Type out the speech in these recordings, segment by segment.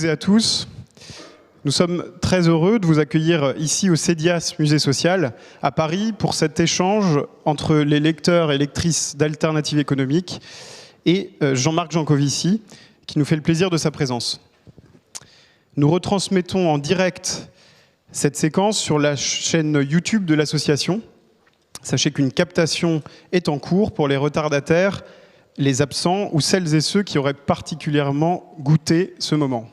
Et à tous. Nous sommes très heureux de vous accueillir ici au CEDIAS Musée Social à Paris pour cet échange entre les lecteurs et lectrices d'Alternatives économiques et Jean-Marc Jancovici qui nous fait le plaisir de sa présence. Nous retransmettons en direct cette séquence sur la chaîne YouTube de l'association. Sachez qu'une captation est en cours pour les retardataires, les absents ou celles et ceux qui auraient particulièrement goûté ce moment.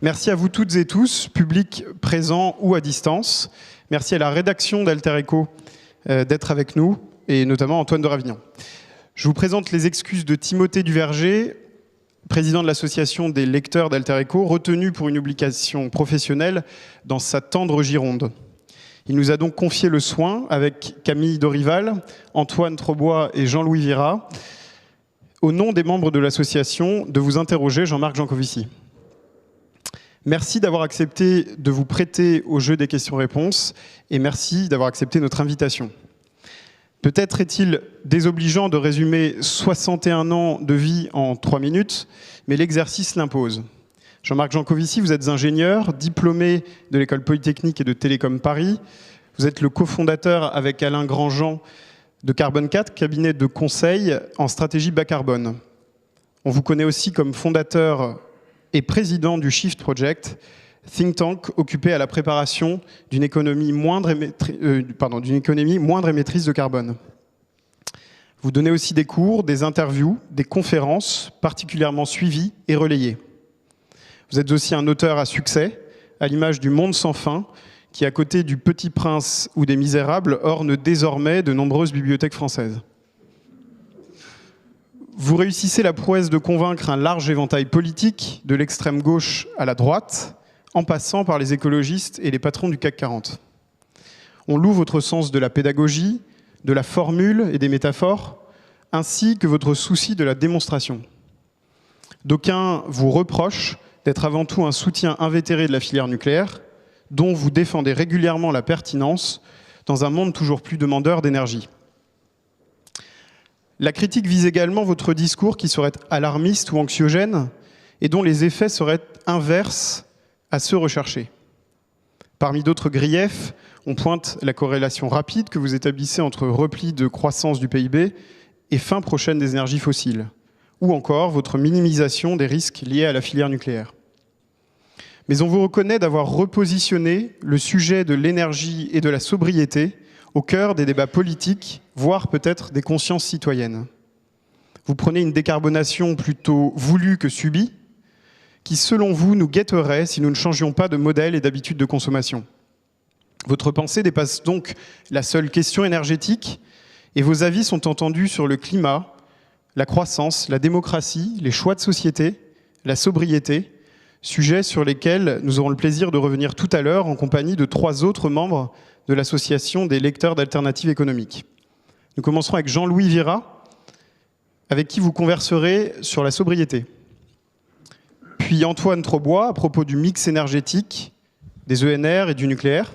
Merci à vous toutes et tous, public présent ou à distance. Merci à la rédaction d'Alter Eco d'être avec nous, et notamment Antoine de Ravignan. Je vous présente les excuses de Timothée Duverger, président de l'association des lecteurs d'Alter Eco, retenu pour une obligation professionnelle dans sa tendre Gironde. Il nous a donc confié le soin, avec Camille Dorival, Antoine Trobois et Jean-Louis Vira, au nom des membres de l'association, de vous interroger, Jean-Marc Jancovici. Merci d'avoir accepté de vous prêter au jeu des questions-réponses et merci d'avoir accepté notre invitation. Peut-être est-il désobligeant de résumer 61 ans de vie en 3 minutes, mais l'exercice l'impose. Jean-Marc Jancovici, vous êtes ingénieur, diplômé de l'École Polytechnique et de Télécom Paris. Vous êtes le cofondateur avec Alain Grandjean de Carbone 4, cabinet de conseil en stratégie bas carbone. On vous connaît aussi comme fondateur et président du Shift Project, think tank occupé à la préparation d'une économie moindre et maîtrise de carbone. Vous donnez aussi des cours, des interviews, des conférences particulièrement suivies et relayées. Vous êtes aussi un auteur à succès, à l'image du Monde sans fin, qui, à côté du Petit Prince ou des Misérables, orne désormais de nombreuses bibliothèques françaises. Vous réussissez la prouesse de convaincre un large éventail politique, de l'extrême gauche à la droite, en passant par les écologistes et les patrons du CAC 40. On loue votre sens de la pédagogie, de la formule et des métaphores, ainsi que votre souci de la démonstration. D'aucuns vous reprochent d'être avant tout un soutien invétéré de la filière nucléaire, dont vous défendez régulièrement la pertinence dans un monde toujours plus demandeur d'énergie. La critique vise également votre discours qui serait alarmiste ou anxiogène et dont les effets seraient inverses à ceux recherchés. Parmi d'autres griefs, on pointe la corrélation rapide que vous établissez entre repli de croissance du PIB et fin prochaine des énergies fossiles, ou encore votre minimisation des risques liés à la filière nucléaire. Mais on vous reconnaît d'avoir repositionné le sujet de l'énergie et de la sobriété au cœur des débats politiques, voire peut-être des consciences citoyennes. Vous prenez une décarbonation plutôt voulue que subie, qui, selon vous, nous guetterait si nous ne changions pas de modèle et d'habitude de consommation. Votre pensée dépasse donc la seule question énergétique, et vos avis sont entendus sur le climat, la croissance, la démocratie, les choix de société, la sobriété, sujets sur lesquels nous aurons le plaisir de revenir tout à l'heure en compagnie de 3 autres membres de l'association des lecteurs d'Alternatives économiques. Nous commencerons avec Jean-Louis Vira, avec qui vous converserez sur la sobriété. Puis Antoine Trobois, à propos du mix énergétique, des ENR et du nucléaire.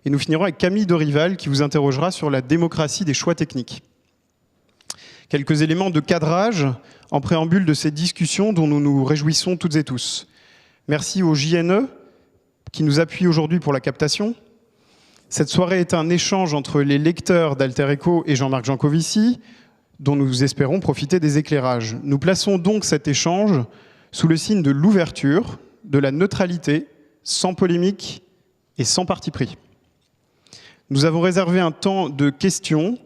Et nous finirons avec Camille Dorival, qui vous interrogera sur la démocratie des choix techniques. Quelques éléments de cadrage en préambule de ces discussions dont nous nous réjouissons toutes et tous. Merci au JNE, qui nous appuie aujourd'hui pour la captation. Cette soirée est un échange entre les lecteurs d'Alter Eco et Jean-Marc Jancovici, dont nous espérons profiter des éclairages. Nous plaçons donc cet échange sous le signe de l'ouverture, de la neutralité, sans polémique et sans parti pris. Nous avons réservé un temps de questions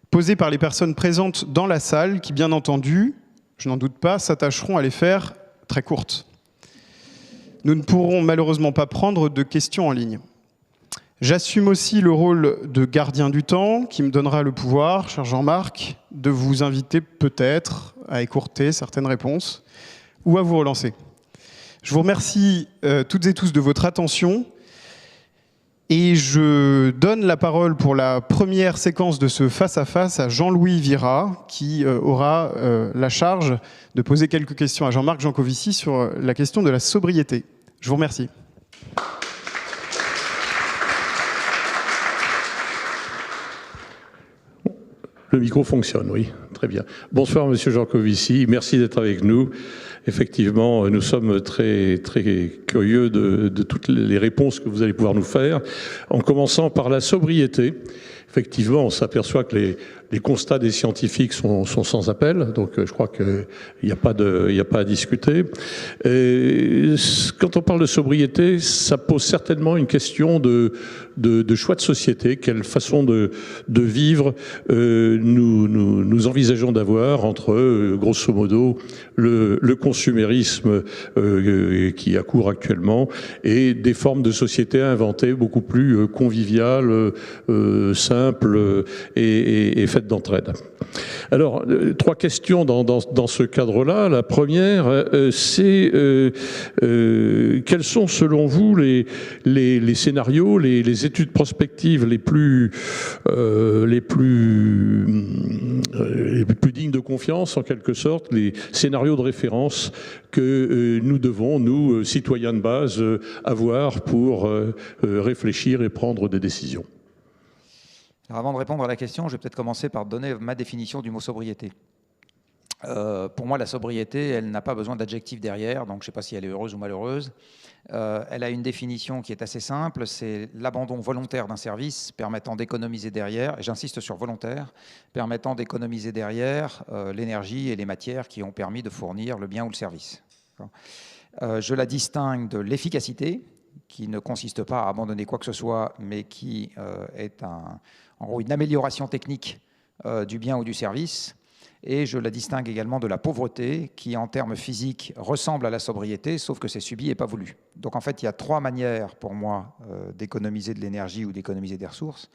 posées par les personnes présentes dans la salle qui, bien entendu, je n'en doute pas, s'attacheront à les faire très courtes. Nous ne pourrons malheureusement pas prendre de questions en ligne. J'assume aussi le rôle de gardien du temps qui me donnera le pouvoir, cher Jean-Marc, de vous inviter peut-être à écourter certaines réponses ou à vous relancer. Je vous remercie toutes et tous de votre attention et je donne la parole pour la première séquence de ce face-à-face à Jean-Louis Vira qui aura la charge de poser quelques questions à Jean-Marc Jancovici sur la question de la sobriété. Je vous remercie. Le micro fonctionne, oui, très bien. Bonsoir, Monsieur Jancovici, merci d'être avec nous. Effectivement, nous sommes très, très curieux de toutes les réponses que vous allez pouvoir nous faire, en commençant par la sobriété. Effectivement, on s'aperçoit que les constats des scientifiques sont sans appel, donc je crois qu'il n'y a pas à discuter. Et quand on parle de sobriété, ça pose certainement une question de choix de société, quelle façon de vivre nous envisageons d'avoir entre, grosso modo, le consumérisme qui a cours actuellement et des formes de société inventées beaucoup plus conviviales, simples et faites d'entraide. Alors, 3 questions dans ce cadre-là. La première, c'est quels sont selon vous les scénarios, les études prospectives les plus dignes de confiance, en quelque sorte, les scénarios de référence que nous devons, nous, citoyens de base, avoir pour réfléchir et prendre des décisions. Alors avant de répondre à la question, je vais peut-être commencer par donner ma définition du mot sobriété. Pour moi, la sobriété, elle n'a pas besoin d'adjectif derrière, donc je ne sais pas si elle est heureuse ou malheureuse. Elle a une définition qui est assez simple, c'est l'abandon volontaire d'un service permettant d'économiser derrière, et j'insiste sur volontaire, permettant d'économiser derrière l'énergie et les matières qui ont permis de fournir le bien ou le service. Je la distingue de l'efficacité, qui ne consiste pas à abandonner quoi que ce soit, mais qui est en gros une amélioration technique du bien ou du service. Et je la distingue également de la pauvreté, qui en termes physiques ressemble à la sobriété, sauf que c'est subi et pas voulu. Donc en fait, il y a 3 manières pour moi d'économiser de l'énergie ou d'économiser des ressources.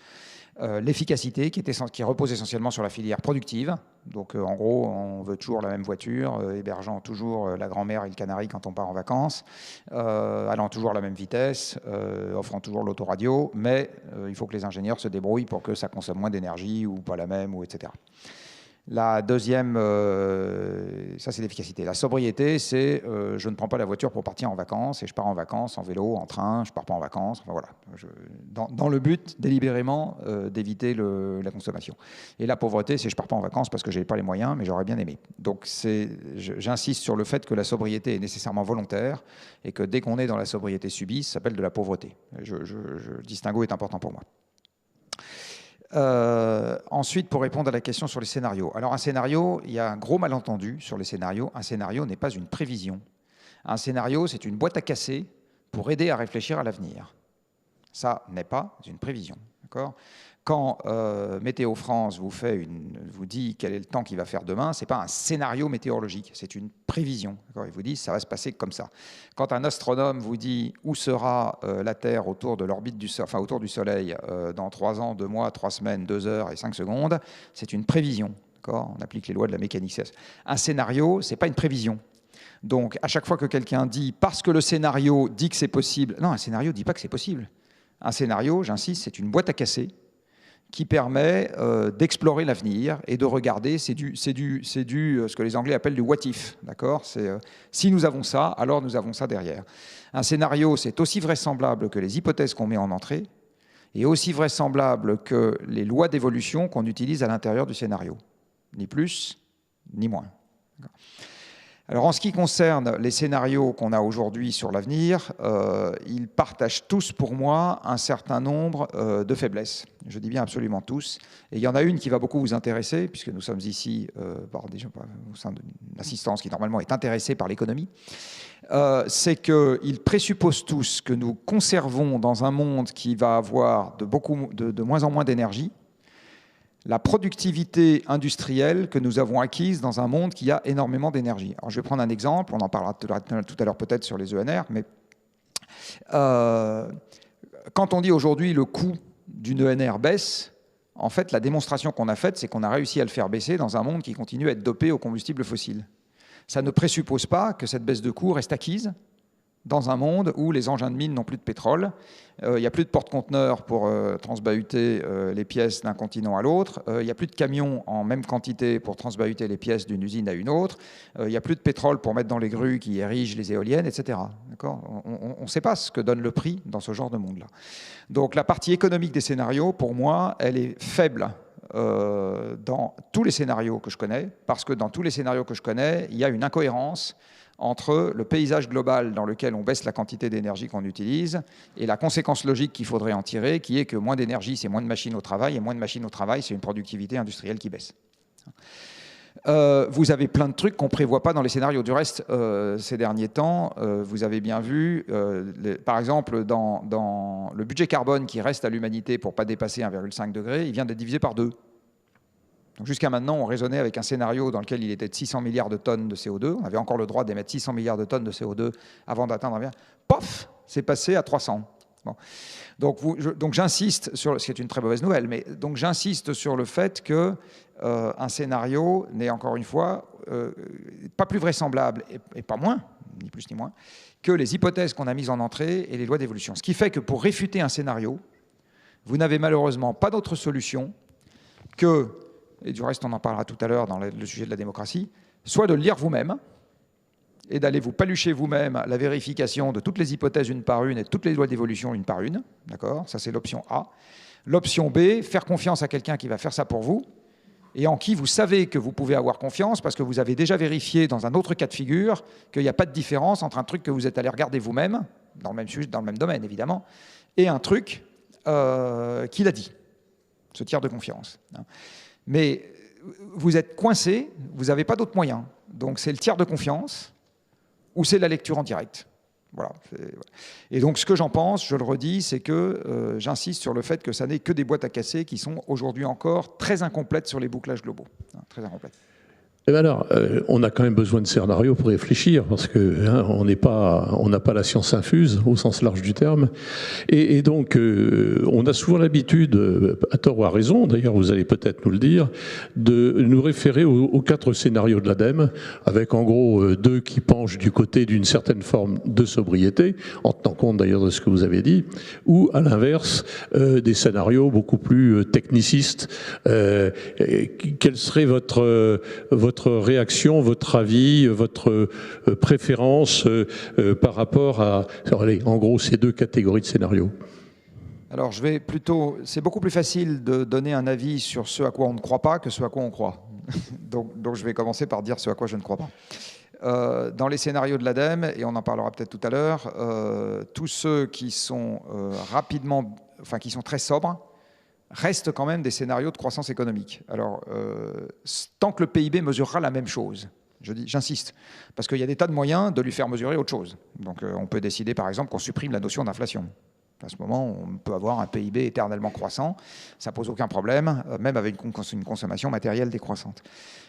L'efficacité, qui repose essentiellement sur la filière productive. Donc en gros, on veut toujours la même voiture, hébergeant toujours la grand-mère et le canari quand on part en vacances, allant toujours à la même vitesse, offrant toujours l'autoradio, mais il faut que les ingénieurs se débrouillent pour que ça consomme moins d'énergie ou pas la même, ou etc. La deuxième, ça c'est l'efficacité. La sobriété, c'est je ne prends pas la voiture pour partir en vacances et je pars en vacances en vélo, en train, je ne pars pas en vacances. Enfin, voilà, dans le but délibérément d'éviter la consommation. Et la pauvreté, c'est je ne pars pas en vacances parce que je n'ai pas les moyens, mais j'aurais bien aimé. Donc j'insiste sur le fait que la sobriété est nécessairement volontaire et que dès qu'on est dans la sobriété subie, ça s'appelle de la pauvreté. Le distinguo est important pour moi. Ensuite, pour répondre à la question sur les scénarios. Alors un scénario, il y a un gros malentendu sur les scénarios. Un scénario n'est pas une prévision. Un scénario, c'est une boîte à casser pour aider à réfléchir à l'avenir. Ça n'est pas une prévision. D'accord ? Quand Météo France vous dit quel est le temps qu'il va faire demain, ce n'est pas un scénario météorologique, c'est une prévision. Il vous dit ça va se passer comme ça. Quand un astronome vous dit où sera la Terre autour de l'orbite autour du Soleil dans 3 ans, 2 mois, 3 semaines, 2 heures et 5 secondes, c'est une prévision. On applique les lois de la mécanique céleste. Un scénario, ce n'est pas une prévision. Donc à chaque fois que quelqu'un dit parce que le scénario dit que c'est possible, non, un scénario ne dit pas que c'est possible. Un scénario, j'insiste, c'est une boîte à casser qui permet d'explorer l'avenir et de regarder, c'est ce que les Anglais appellent du what if, d'accord ? Si nous avons ça, alors nous avons ça derrière. Un scénario, c'est aussi vraisemblable que les hypothèses qu'on met en entrée et aussi vraisemblable que les lois d'évolution qu'on utilise à l'intérieur du scénario. Ni plus, ni moins. Alors en ce qui concerne les scénarios qu'on a aujourd'hui sur l'avenir, ils partagent tous pour moi un certain nombre de faiblesses. Je dis bien absolument tous. Et il y en a une qui va beaucoup vous intéresser, puisque nous sommes ici au sein d'une assistance qui normalement est intéressée par l'économie. C'est qu'ils présupposent tous que nous conservons dans un monde qui va avoir de moins en moins d'énergie, la productivité industrielle que nous avons acquise dans un monde qui a énormément d'énergie. Alors, je vais prendre un exemple, on en parlera tout à l'heure peut-être sur les ENR, mais quand on dit aujourd'hui le coût d'une ENR baisse, en fait, la démonstration qu'on a faite, c'est qu'on a réussi à le faire baisser dans un monde qui continue à être dopé aux combustibles fossiles. Ça ne présuppose pas que cette baisse de coût reste acquise dans un monde où les engins de mine n'ont plus de pétrole, il n'y a plus de porte-conteneurs pour transbahuter les pièces d'un continent à l'autre, il n'y a plus de camions en même quantité pour transbahuter les pièces d'une usine à une autre, il n'y a plus de pétrole pour mettre dans les grues qui érigent les éoliennes, etc. On ne sait pas ce que donne le prix dans ce genre de monde-là. Donc la partie économique des scénarios, pour moi, elle est faible dans tous les scénarios que je connais, parce que dans tous les scénarios que je connais, il y a une incohérence entre le paysage global dans lequel on baisse la quantité d'énergie qu'on utilise et la conséquence logique qu'il faudrait en tirer, qui est que moins d'énergie, c'est moins de machines au travail, et moins de machines au travail, c'est une productivité industrielle qui baisse. Vous avez plein de trucs qu'on ne prévoit pas dans les scénarios. Du reste, ces derniers temps, vous avez bien vu, par exemple, dans le budget carbone qui reste à l'humanité pour ne pas dépasser 1,5 degré, il vient d'être divisé par 2. Jusqu'à maintenant, on raisonnait avec un scénario dans lequel il était de 600 milliards de tonnes de CO2. On avait encore le droit d'émettre 600 milliards de tonnes de CO2 avant d'atteindre un... Pof, c'est passé à 300. Bon. Donc j'insiste sur, ce qui est une très mauvaise nouvelle, mais donc j'insiste sur le fait que un scénario n'est encore une fois pas plus vraisemblable et pas moins, ni plus ni moins, que les hypothèses qu'on a mises en entrée et les lois d'évolution. Ce qui fait que pour réfuter un scénario, vous n'avez malheureusement pas d'autre solution que, et du reste on en parlera tout à l'heure dans le sujet de la démocratie, soit de le lire vous-même, et d'aller vous palucher vous-même la vérification de toutes les hypothèses une par une et de toutes les lois d'évolution une par une. D'accord ? Ça, c'est l'option A. L'option B, faire confiance à quelqu'un qui va faire ça pour vous et en qui vous savez que vous pouvez avoir confiance parce que vous avez déjà vérifié dans un autre cas de figure qu'il n'y a pas de différence entre un truc que vous êtes allé regarder vous-même, dans le même sujet, dans le même domaine évidemment, et un truc qu'il a dit. Ce tiers de confiance. Mais vous êtes coincé, vous n'avez pas d'autre moyen. Donc c'est le tiers de confiance ou c'est la lecture en direct. Voilà. Et donc ce que j'en pense, je le redis, c'est que j'insiste sur le fait que ça n'est que des boîtes à casser qui sont aujourd'hui encore très incomplètes sur les bouclages globaux. Très incomplètes. Et bien alors, on a quand même besoin de scénarios pour réfléchir, parce que on n'a pas la science infuse au sens large du terme, et donc on a souvent l'habitude, à tort ou à raison, d'ailleurs vous allez peut-être nous le dire, de nous référer aux 4 scénarios de l'ADEME, avec en gros 2 qui penchent du côté d'une certaine forme de sobriété, en tenant compte d'ailleurs de ce que vous avez dit, ou à l'inverse des scénarios beaucoup plus technicistes. Quelle serait votre réaction, votre avis, votre préférence par rapport à, en gros, ces 2 catégories de scénarios? Alors, c'est beaucoup plus facile de donner un avis sur ce à quoi on ne croit pas que ce à quoi on croit. donc, je vais commencer par dire ce à quoi je ne crois pas. Dans les scénarios de l'ADEME, et on en parlera peut-être tout à l'heure, tous ceux qui sont qui sont très sobres, restent quand même des scénarios de croissance économique. Alors, tant que le PIB mesurera la même chose, j'insiste, parce qu'il y a des tas de moyens de lui faire mesurer autre chose. Donc, on peut décider, par exemple, qu'on supprime la notion d'inflation. À ce moment, on peut avoir un PIB éternellement croissant, ça pose aucun problème, même avec une consommation matérielle décroissante.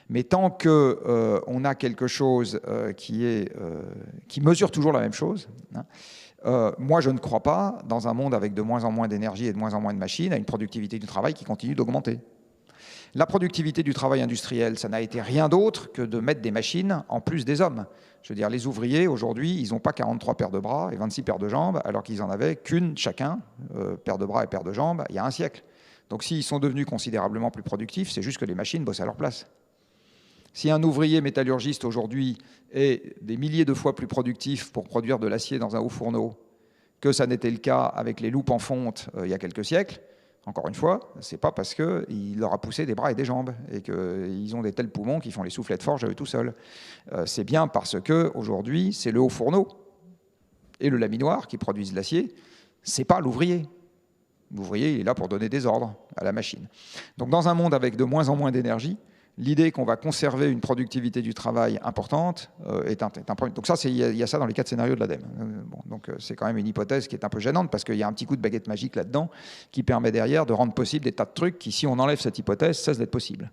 Mais tant qu'on a quelque chose qui mesure toujours la même chose, moi, je ne crois pas, dans un monde avec de moins en moins d'énergie et de moins en moins de machines, à une productivité du travail qui continue d'augmenter. La productivité du travail industriel, ça n'a été rien d'autre que de mettre des machines en plus des hommes. Je veux dire, les ouvriers, aujourd'hui, ils n'ont pas 43 paires de bras et 26 paires de jambes, alors qu'ils en avaient qu'une chacun, paire de bras et paire de jambes, il y a un siècle. Donc s'ils sont devenus considérablement plus productifs, c'est juste que les machines bossent à leur place. Si un ouvrier métallurgiste aujourd'hui est des milliers de fois plus productif pour produire de l'acier dans un haut fourneau que ça n'était le cas avec les loupes en fonte il y a quelques siècles, encore une fois, c'est pas parce qu'il leur a poussé des bras et des jambes et qu'ils ont des tels poumons qui font les soufflets de forge à eux tout seuls. C'est bien parce qu'aujourd'hui, c'est le haut fourneau et le laminoir qui produisent l'acier, c'est pas l'ouvrier. L'ouvrier, il est là pour donner des ordres à la machine. Donc dans un monde avec de moins en moins d'énergie, l'idée qu'on va conserver une productivité du travail importante est un problème. Donc ça, il y a ça dans les 4 scénarios de l'ADEME. Donc c'est quand même une hypothèse qui est un peu gênante parce qu'il y a un petit coup de baguette magique là-dedans qui permet derrière de rendre possible des tas de trucs qui, si on enlève cette hypothèse, cessent d'être possibles.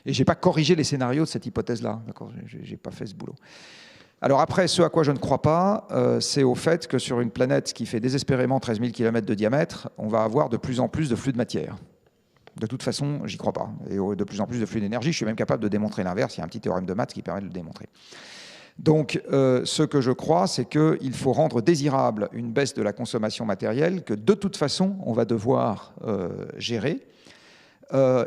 Et je n'ai pas corrigé les scénarios de cette hypothèse-là. Je n'ai pas fait ce boulot. Alors après, ce à quoi je ne crois pas, c'est au fait que sur une planète qui fait désespérément 13 000 km de diamètre, on va avoir de plus en plus de flux de matière. De toute façon, j'y crois pas. Et de plus en plus de flux d'énergie, je suis même capable de démontrer l'inverse. Il y a un petit théorème de maths qui permet de le démontrer. Donc, ce que je crois, c'est qu'il faut rendre désirable une baisse de la consommation matérielle que, de toute façon, on va devoir gérer.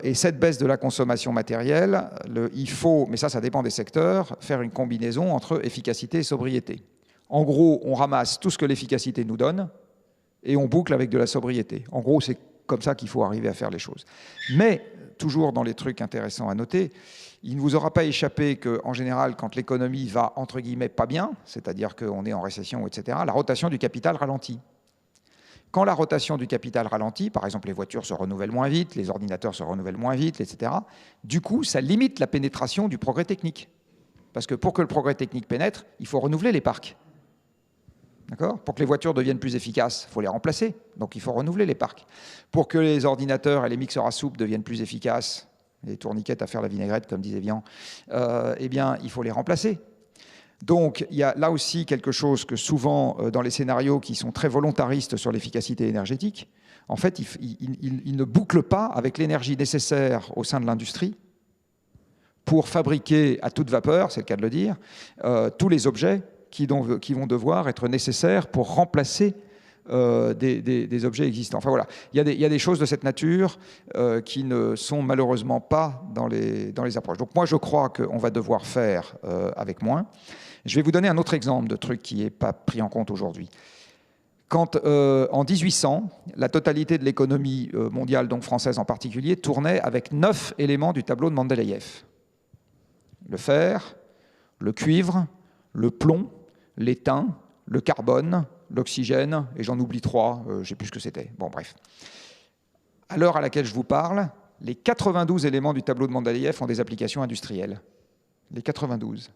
Et cette baisse de la consommation matérielle, il faut, mais ça dépend des secteurs, faire une combinaison entre efficacité et sobriété. En gros, on ramasse tout ce que l'efficacité nous donne et on boucle avec de la sobriété. En gros, c'est comme ça qu'il faut arriver à faire les choses. Mais toujours dans les trucs intéressants à noter, il ne vous aura pas échappé qu'en général, quand l'économie va, entre guillemets, pas bien, c'est-à-dire qu'on est en récession, etc., la rotation du capital ralentit. Quand la rotation du capital ralentit, par exemple les voitures se renouvellent moins vite, les ordinateurs se renouvellent moins vite, etc., du coup, ça limite la pénétration du progrès technique. Parce que pour que le progrès technique pénètre, il faut renouveler les parcs. D'accord ? Pour que les voitures deviennent plus efficaces, il faut les remplacer. Donc il faut renouveler les parcs. Pour que les ordinateurs et les mixeurs à soupe deviennent plus efficaces, les tourniquettes à faire la vinaigrette, comme disait Vian, eh bien, il faut les remplacer. Donc, il y a là aussi quelque chose que souvent, dans les scénarios qui sont très volontaristes sur l'efficacité énergétique, en fait, ils ne bouclent pas avec l'énergie nécessaire au sein de l'industrie pour fabriquer à toute vapeur, c'est le cas de le dire, tous les objets qui vont devoir être nécessaires pour remplacer des objets existants. Enfin voilà, il y a des choses de cette nature qui ne sont malheureusement pas dans les approches. Donc moi, je crois qu'on va devoir faire avec moins. Je vais vous donner un autre exemple de truc qui n'est pas pris en compte aujourd'hui. Quand, en 1800, la totalité de l'économie mondiale, donc française en particulier, tournait avec 9 éléments du tableau de Mendeleïev. Le fer, le cuivre, le plomb, l'étain, le carbone, l'oxygène, et j'en oublie 3, je ne sais plus ce que c'était. Bon, bref. À l'heure à laquelle je vous parle, les 92 éléments du tableau de Mendeleïev ont des applications industrielles. Les 92.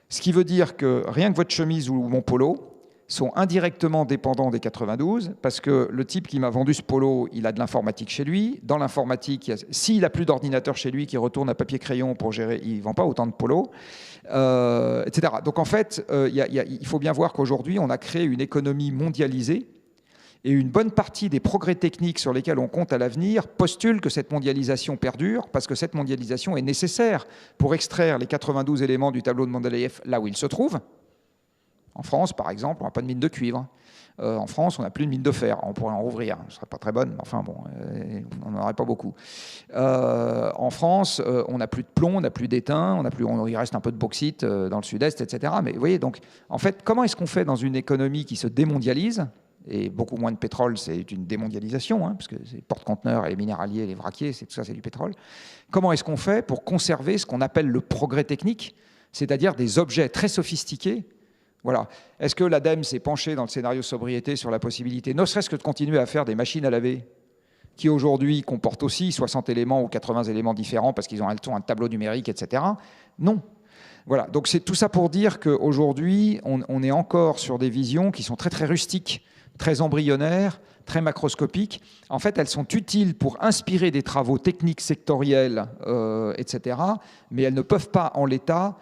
Ce qui veut dire que rien que votre chemise ou mon polo sont indirectement dépendants des 92, parce que le type qui m'a vendu ce polo, il a de l'informatique chez lui. Dans l'informatique, s'il n'a plus d'ordinateur chez lui, qui retourne à papier-crayon pour gérer, il ne vend pas autant de polos, etc. Donc en fait, il faut bien voir qu'aujourd'hui, on a créé une économie mondialisée, et une bonne partie des progrès techniques sur lesquels on compte à l'avenir postulent que cette mondialisation perdure, parce que cette mondialisation est nécessaire pour extraire les 92 éléments du tableau de Mendeleïev là où ils se trouvent. En France, par exemple, on n'a pas de mine de cuivre. En France, on n'a plus de mine de fer. On pourrait en rouvrir. Ce ne serait pas très bonne, mais enfin bon, on n'en aurait pas beaucoup. En France, on n'a plus de plomb, on n'a plus d'étain, il reste un peu de bauxite dans le sud-est, etc. Mais vous voyez, donc, en fait, comment est-ce qu'on fait dans une économie qui se démondialise ? Et beaucoup moins de pétrole, c'est une démondialisation, hein, parce que c'est les porte-conteneurs, les minéraliers, les vraquiers, tout ça, c'est du pétrole. Comment est-ce qu'on fait pour conserver ce qu'on appelle le progrès technique, c'est-à-dire des objets très sophistiqués? Voilà. Est-ce que l'ADEME s'est penché dans le scénario sobriété sur la possibilité, ne serait-ce que de continuer à faire des machines à laver, qui aujourd'hui comportent aussi 60 éléments ou 80 éléments différents, parce qu'ils ont un tableau numérique, etc. Non. Voilà. Donc c'est tout ça pour dire qu'aujourd'hui, on est encore sur des visions qui sont très très rustiques, très embryonnaires, très macroscopiques. En fait, elles sont utiles pour inspirer des travaux techniques sectoriels, etc. Mais elles ne peuvent pas, en l'état,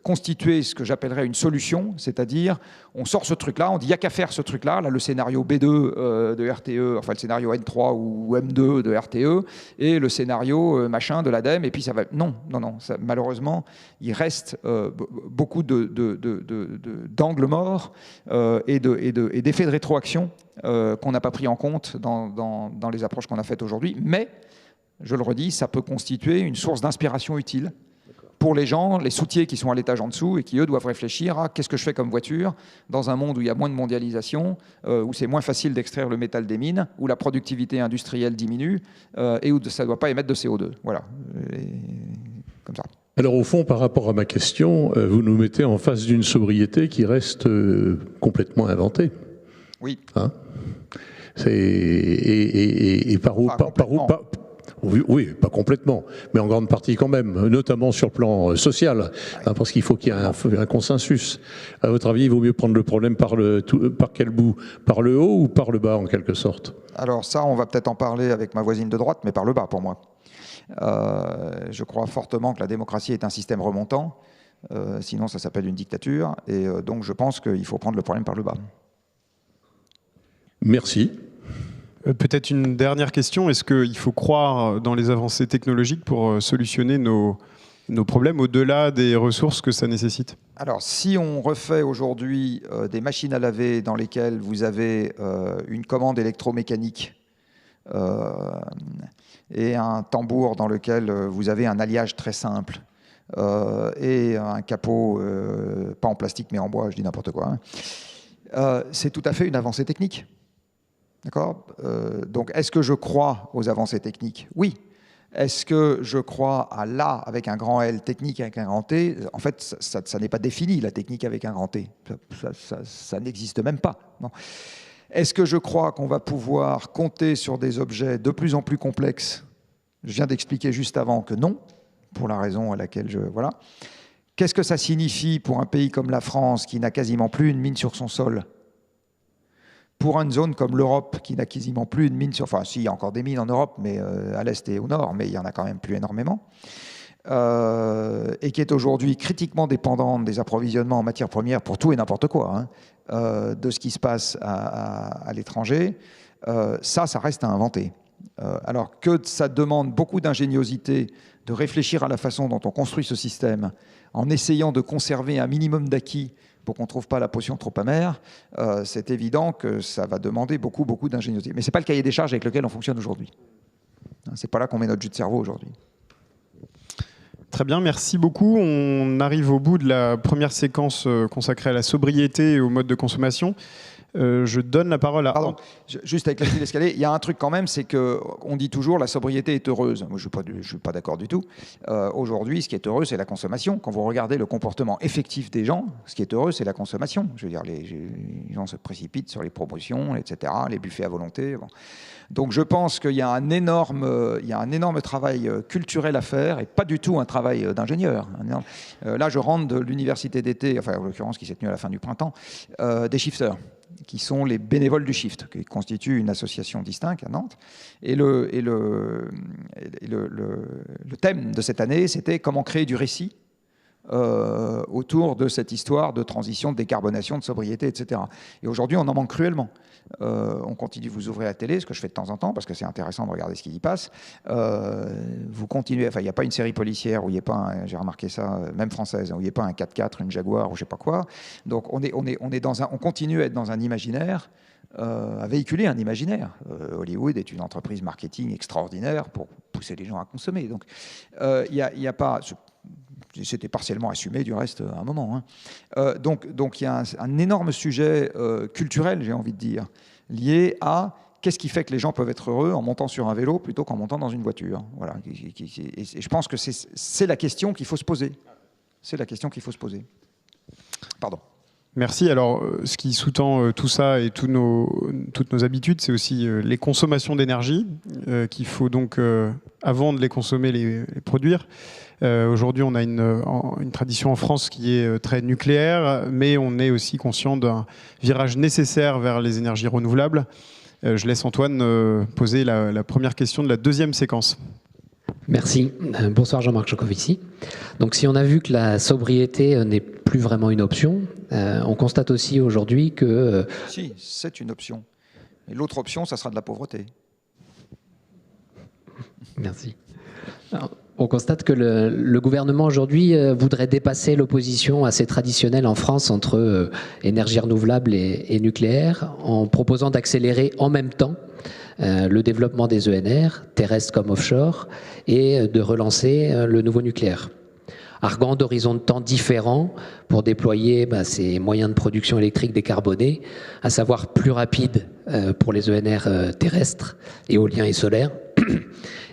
constituer ce que j'appellerais une solution, c'est-à-dire, on sort ce truc-là, on dit, il n'y a qu'à faire ce truc-là, là, le scénario B2 de RTE, enfin le scénario N3 ou M2 de RTE, et le scénario machin de l'ADEME, et puis ça va... Non, ça, malheureusement, il reste beaucoup d'angles morts et d'effets de rétroaction qu'on n'a pas pris en compte dans les approches qu'on a faites aujourd'hui, mais, je le redis, ça peut constituer une source d'inspiration utile pour les gens, les soutiers qui sont à l'étage en dessous et qui, eux, doivent réfléchir à qu'est-ce que je fais comme voiture dans un monde où il y a moins de mondialisation, où c'est moins facile d'extraire le métal des mines, où la productivité industrielle diminue et où ça ne doit pas émettre de CO2. Voilà, comme ça. Alors au fond, par rapport à ma question, vous nous mettez en face d'une sobriété qui reste complètement inventée. Oui. Hein ? Et par où, oui, pas complètement, mais en grande partie quand même, notamment sur le plan social, hein, parce qu'il faut qu'il y ait un consensus. À votre avis, il vaut mieux prendre le problème par quel bout ? Par le haut ou par le bas, en quelque sorte ? Alors ça, on va peut-être en parler avec ma voisine de droite, mais par le bas pour moi. Je crois fortement que la démocratie est un système remontant, sinon ça s'appelle une dictature, et donc je pense qu'il faut prendre le problème par le bas. Merci. Peut-être une dernière question. Est-ce qu'il faut croire dans les avancées technologiques pour solutionner nos problèmes au-delà des ressources que ça nécessite ? Alors, si on refait aujourd'hui des machines à laver dans lesquelles vous avez une commande électromécanique et un tambour dans lequel vous avez un alliage très simple et un capot, pas en plastique mais en bois, je dis n'importe quoi, hein, c'est tout à fait une avancée technique. D'accord ? Donc, est-ce que je crois aux avancées techniques ? Oui. Est-ce que je crois à la avec un grand L, technique avec un grand T? En fait, ça n'est pas défini, la technique avec un grand T. Ça n'existe même pas. Non. Est-ce que je crois qu'on va pouvoir compter sur des objets de plus en plus complexes? Je viens d'expliquer juste avant que non, pour la raison à laquelle je... Voilà. Qu'est-ce que ça signifie pour un pays comme la France qui n'a quasiment plus une mine sur son sol? Pour une zone comme l'Europe qui n'a quasiment plus une mine sur... Enfin, si, il y a encore des mines en Europe, mais à l'est et au nord, mais il n'y en a quand même plus énormément. Et qui est aujourd'hui critiquement dépendante des approvisionnements en matières premières pour tout et n'importe quoi, hein, de ce qui se passe à l'étranger, ça reste à inventer. Alors que ça demande beaucoup d'ingéniosité de réfléchir à la façon dont on construit ce système en essayant de conserver un minimum d'acquis pour qu'on ne trouve pas la potion trop amère, c'est évident que ça va demander beaucoup, beaucoup d'ingéniosité. Mais ce n'est pas le cahier des charges avec lequel on fonctionne aujourd'hui. Ce n'est pas là qu'on met notre jus de cerveau aujourd'hui. Très bien, merci beaucoup. On arrive au bout de la première séquence consacrée à la sobriété et au mode de consommation. Je donne la parole à... Pardon, juste avec la file d'escalier, il y a un truc quand même, c'est qu'on dit toujours la sobriété est heureuse. Moi, je ne suis pas d'accord du tout. Aujourd'hui, ce qui est heureux, c'est la consommation. Quand vous regardez le comportement effectif des gens, ce qui est heureux, c'est la consommation. Je veux dire, les gens se précipitent sur les promotions, etc., les buffets à volonté. Bon. Donc je pense qu'il y a un énorme travail culturel à faire et pas du tout un travail d'ingénieur. Là, je rentre de l'université d'été, enfin en l'occurrence qui s'est tenue à la fin du printemps, des shifters, qui sont les bénévoles du shift, qui constituent une association distincte à Nantes. Et le thème de cette année, c'était comment créer du récit autour de cette histoire de transition, de décarbonation, de sobriété, etc. Et aujourd'hui, on en manque cruellement. On continue, vous ouvrez la télé, ce que je fais de temps en temps, parce que c'est intéressant de regarder ce qui y passe. Vous continuez, enfin, il n'y a pas une série policière où il n'y a pas, j'ai remarqué ça, même française, où il n'y a pas un 4x4, une Jaguar ou je ne sais pas quoi. Donc on continue à être dans un imaginaire, à véhiculer un imaginaire. Hollywood est une entreprise marketing extraordinaire pour pousser les gens à consommer. Donc il n'y a pas... C'était partiellement assumé du reste à un moment. Hein. Donc il y a un énorme sujet culturel, j'ai envie de dire, lié à qu'est-ce qui fait que les gens peuvent être heureux en montant sur un vélo plutôt qu'en montant dans une voiture. Voilà. Et je pense que c'est la question qu'il faut se poser. C'est la question qu'il faut se poser. Pardon. Merci. Alors, ce qui sous-tend tout ça et toutes nos habitudes, c'est aussi les consommations d'énergie qu'il faut donc, avant de les consommer, les produire. Aujourd'hui, on a une tradition en France qui est très nucléaire, mais on est aussi conscient d'un virage nécessaire vers les énergies renouvelables. Je laisse Antoine poser la première question de la deuxième séquence. Merci. Bonsoir Jean-Marc Jancovici. Donc si on a vu que la sobriété n'est plus vraiment une option, on constate aussi aujourd'hui que... Si, c'est une option. Et l'autre option, ça sera de la pauvreté. Merci. Alors, on constate que le gouvernement aujourd'hui voudrait dépasser l'opposition assez traditionnelle en France entre énergie renouvelable et nucléaire en proposant d'accélérer en même temps le développement des ENR, terrestres comme offshore, et de relancer le nouveau nucléaire. Arguant d'horizons de temps différents pour déployer ces moyens de production électrique décarbonés, à savoir plus rapides pour les ENR terrestres, éoliens et solaires,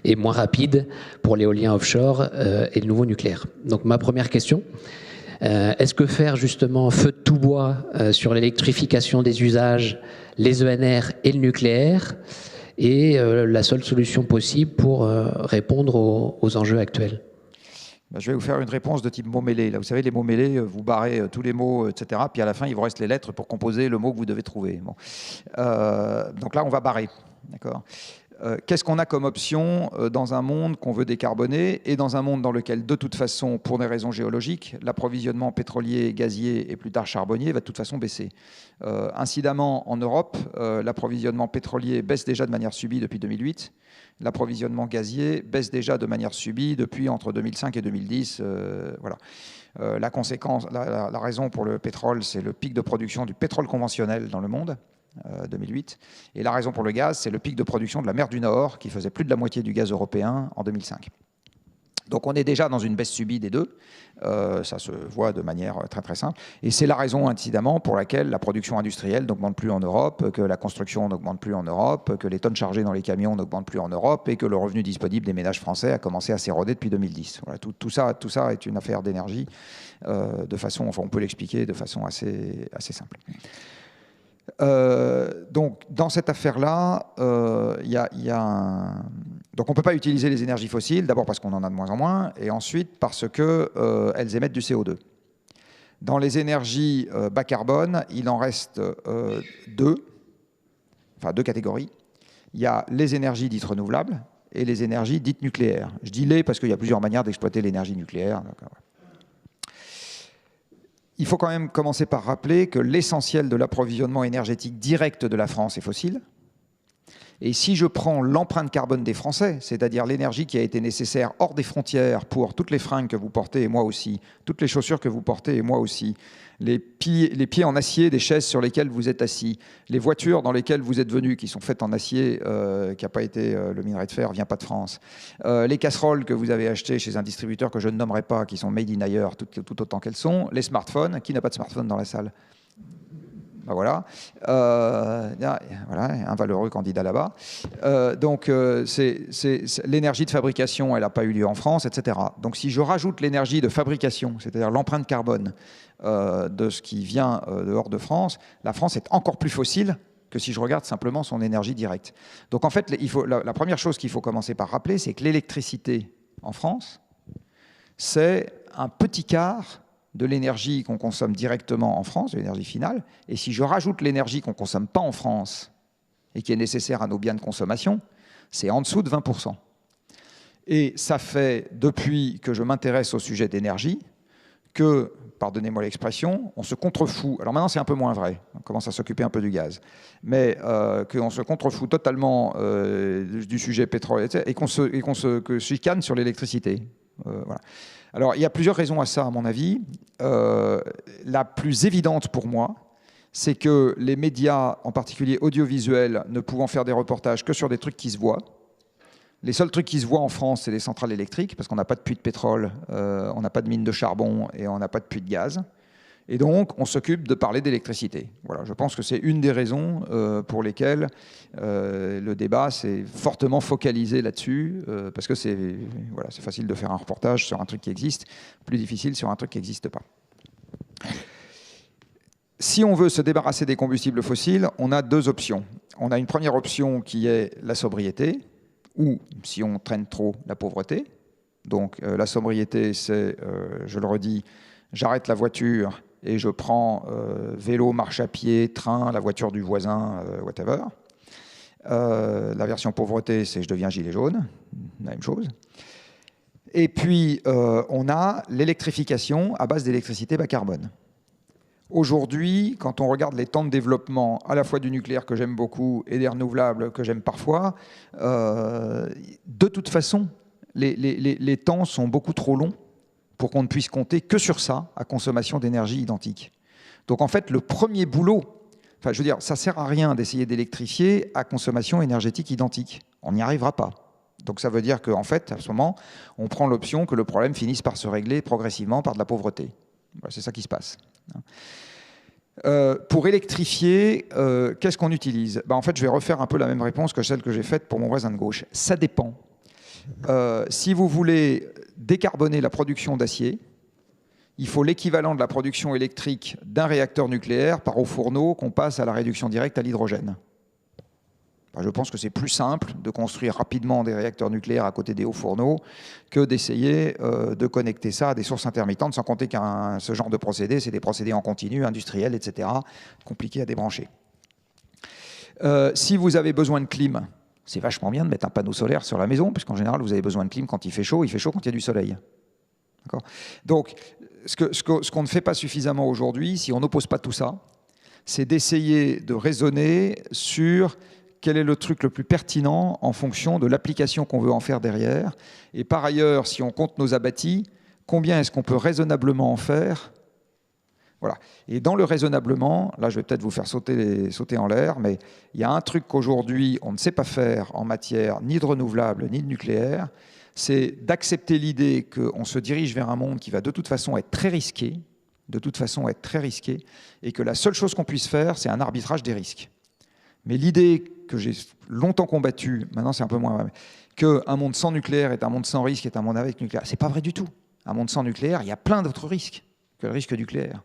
et moins rapides pour l'éolien offshore et le nouveau nucléaire. Donc ma première question, est-ce que faire justement feu de tout bois sur l'électrification des usages, les ENR et le nucléaire est la seule solution possible pour répondre aux enjeux actuels? Je vais vous faire une réponse de type mot mêlé. Là, vous savez, les mots mêlés, vous barrez tous les mots, etc. Puis à la fin, il vous reste les lettres pour composer le mot que vous devez trouver. Bon. Donc là, on va barrer. D'accord. Qu'est-ce qu'on a comme option dans un monde qu'on veut décarboner et dans un monde dans lequel, de toute façon, pour des raisons géologiques, l'approvisionnement pétrolier, gazier et plus tard charbonnier va de toute façon baisser. Incidemment, en Europe, l'approvisionnement pétrolier baisse déjà de manière subie depuis 2008. L'approvisionnement gazier baisse déjà de manière subie depuis entre 2005 et 2010. Voilà. La conséquence, la raison pour le pétrole, c'est le pic de production du pétrole conventionnel dans le monde. 2008. Et la raison pour le gaz, c'est le pic de production de la mer du Nord, qui faisait plus de la moitié du gaz européen en 2005. Donc on est déjà dans une baisse subie des deux, ça se voit de manière très très simple, et c'est la raison incidemment pour laquelle la production industrielle n'augmente plus en Europe, que la construction n'augmente plus en Europe, que les tonnes chargées dans les camions n'augmentent plus en Europe, et que le revenu disponible des ménages français a commencé à s'éroder depuis 2010. Voilà, tout ça est une affaire d'énergie, de façon, enfin on peut l'expliquer de façon assez simple. Donc, dans cette affaire-là, donc on ne peut pas utiliser les énergies fossiles, d'abord parce qu'on en a de moins en moins, et ensuite parce qu'elles émettent du CO2. Dans les énergies bas carbone, il en reste deux catégories. Il y a les énergies dites renouvelables et les énergies dites nucléaires. Je dis les parce qu'il y a plusieurs manières d'exploiter l'énergie nucléaire. Donc, voilà. Il faut quand même commencer par rappeler que l'essentiel de l'approvisionnement énergétique direct de la France est fossile. Et si je prends l'empreinte carbone des Français, c'est-à-dire l'énergie qui a été nécessaire hors des frontières pour toutes les fringues que vous portez et moi aussi, toutes les chaussures que vous portez et moi aussi, les pieds en acier des chaises sur lesquelles vous êtes assis, les voitures dans lesquelles vous êtes venus, qui sont faites en acier, qui n'a pas été, le minerai de fer vient pas de France, les casseroles que vous avez achetées chez un distributeur que je ne nommerai pas, qui sont made in ailleurs tout autant qu'elles sont, les smartphones, qui n'a pas de smartphone dans la salle? Ben voilà. Voilà, un valeureux candidat là-bas. Donc, l'énergie de fabrication, elle n'a pas eu lieu en France, etc. Donc, si je rajoute l'énergie de fabrication, c'est-à-dire l'empreinte carbone de ce qui vient dehors de France, la France est encore plus fossile que si je regarde simplement son énergie directe. Donc, en fait, la première chose qu'il faut commencer par rappeler, c'est que l'électricité en France, c'est un petit quart de l'énergie qu'on consomme directement en France, de l'énergie finale, et si je rajoute l'énergie qu'on ne consomme pas en France et qui est nécessaire à nos biens de consommation, c'est en dessous de 20%. Et ça fait, depuis que je m'intéresse au sujet d'énergie, que, pardonnez-moi l'expression, on se contrefout. Alors maintenant, c'est un peu moins vrai, on commence à s'occuper un peu du gaz, mais qu'on se contrefout totalement du sujet pétrole, et qu'on se chicane sur l'électricité. Voilà. Alors, il y a plusieurs raisons à ça, à mon avis. La plus évidente pour moi, c'est que les médias, en particulier audiovisuels, ne pouvant faire des reportages que sur des trucs qui se voient. Les seuls trucs qui se voient en France, c'est les centrales électriques, parce qu'on n'a pas de puits de pétrole, on n'a pas de mines de charbon et on n'a pas de puits de gaz. Et donc, on s'occupe de parler d'électricité. Voilà, je pense que c'est une des raisons pour lesquelles le débat s'est fortement focalisé là-dessus, parce que c'est facile de faire un reportage sur un truc qui existe, plus difficile sur un truc qui n'existe pas. Si on veut se débarrasser des combustibles fossiles, on a deux options. On a une première option qui est la sobriété, ou, si on traîne trop, la pauvreté. Donc, la sobriété, c'est, je le redis, j'arrête la voiture et je prends vélo, marche à pied, train, la voiture du voisin, whatever. La version pauvreté, c'est je deviens gilet jaune, la même chose. Et puis, on a l'électrification à base d'électricité bas carbone. Aujourd'hui, quand on regarde les temps de développement, à la fois du nucléaire que j'aime beaucoup et des renouvelables que j'aime parfois, de toute façon, les temps sont beaucoup trop longs pour qu'on ne puisse compter que sur ça, à consommation d'énergie identique. Donc en fait, le premier boulot, enfin je veux dire, ça ne sert à rien d'essayer d'électrifier à consommation énergétique identique. On n'y arrivera pas. Donc ça veut dire qu'en fait, à ce moment, on prend l'option que le problème finisse par se régler progressivement par de la pauvreté. Voilà, c'est ça qui se passe. Pour électrifier, qu'est-ce qu'on utilise ? En fait, je vais refaire un peu la même réponse que celle que j'ai faite pour mon voisin de gauche. Ça dépend. Si vous voulez décarboner la production d'acier, il faut l'équivalent de la production électrique d'un réacteur nucléaire par eau fourneau qu'on passe à la réduction directe à l'hydrogène. Je pense que c'est plus simple de construire rapidement des réacteurs nucléaires à côté des hauts fourneaux que d'essayer de connecter ça à des sources intermittentes, sans compter qu'un ce genre de procédés, c'est des procédés en continu, industriels, etc., compliqués à débrancher. Si vous avez besoin de clim, c'est vachement bien de mettre un panneau solaire sur la maison, puisqu'en général, vous avez besoin de clim quand il fait chaud quand il y a du soleil. Donc, ce qu'on ne fait pas suffisamment aujourd'hui, si on n'oppose pas tout ça, c'est d'essayer de raisonner sur quel est le truc le plus pertinent en fonction de l'application qu'on veut en faire derrière. Et par ailleurs, si on compte nos abattis, combien est-ce qu'on peut raisonnablement en faire ? Voilà. Et dans le raisonnablement, là je vais peut-être vous faire sauter en l'air, mais il y a un truc qu'aujourd'hui on ne sait pas faire en matière ni de renouvelable ni de nucléaire, c'est d'accepter l'idée qu'on se dirige vers un monde qui va de toute façon être très risqué, et que la seule chose qu'on puisse faire, c'est un arbitrage des risques. Mais l'idée que j'ai longtemps combattue, maintenant c'est un peu moins vrai, qu'un monde sans nucléaire est un monde sans risque, est un monde avec nucléaire, c'est pas vrai du tout. Un monde sans nucléaire, il y a plein d'autres risques que le risque nucléaire.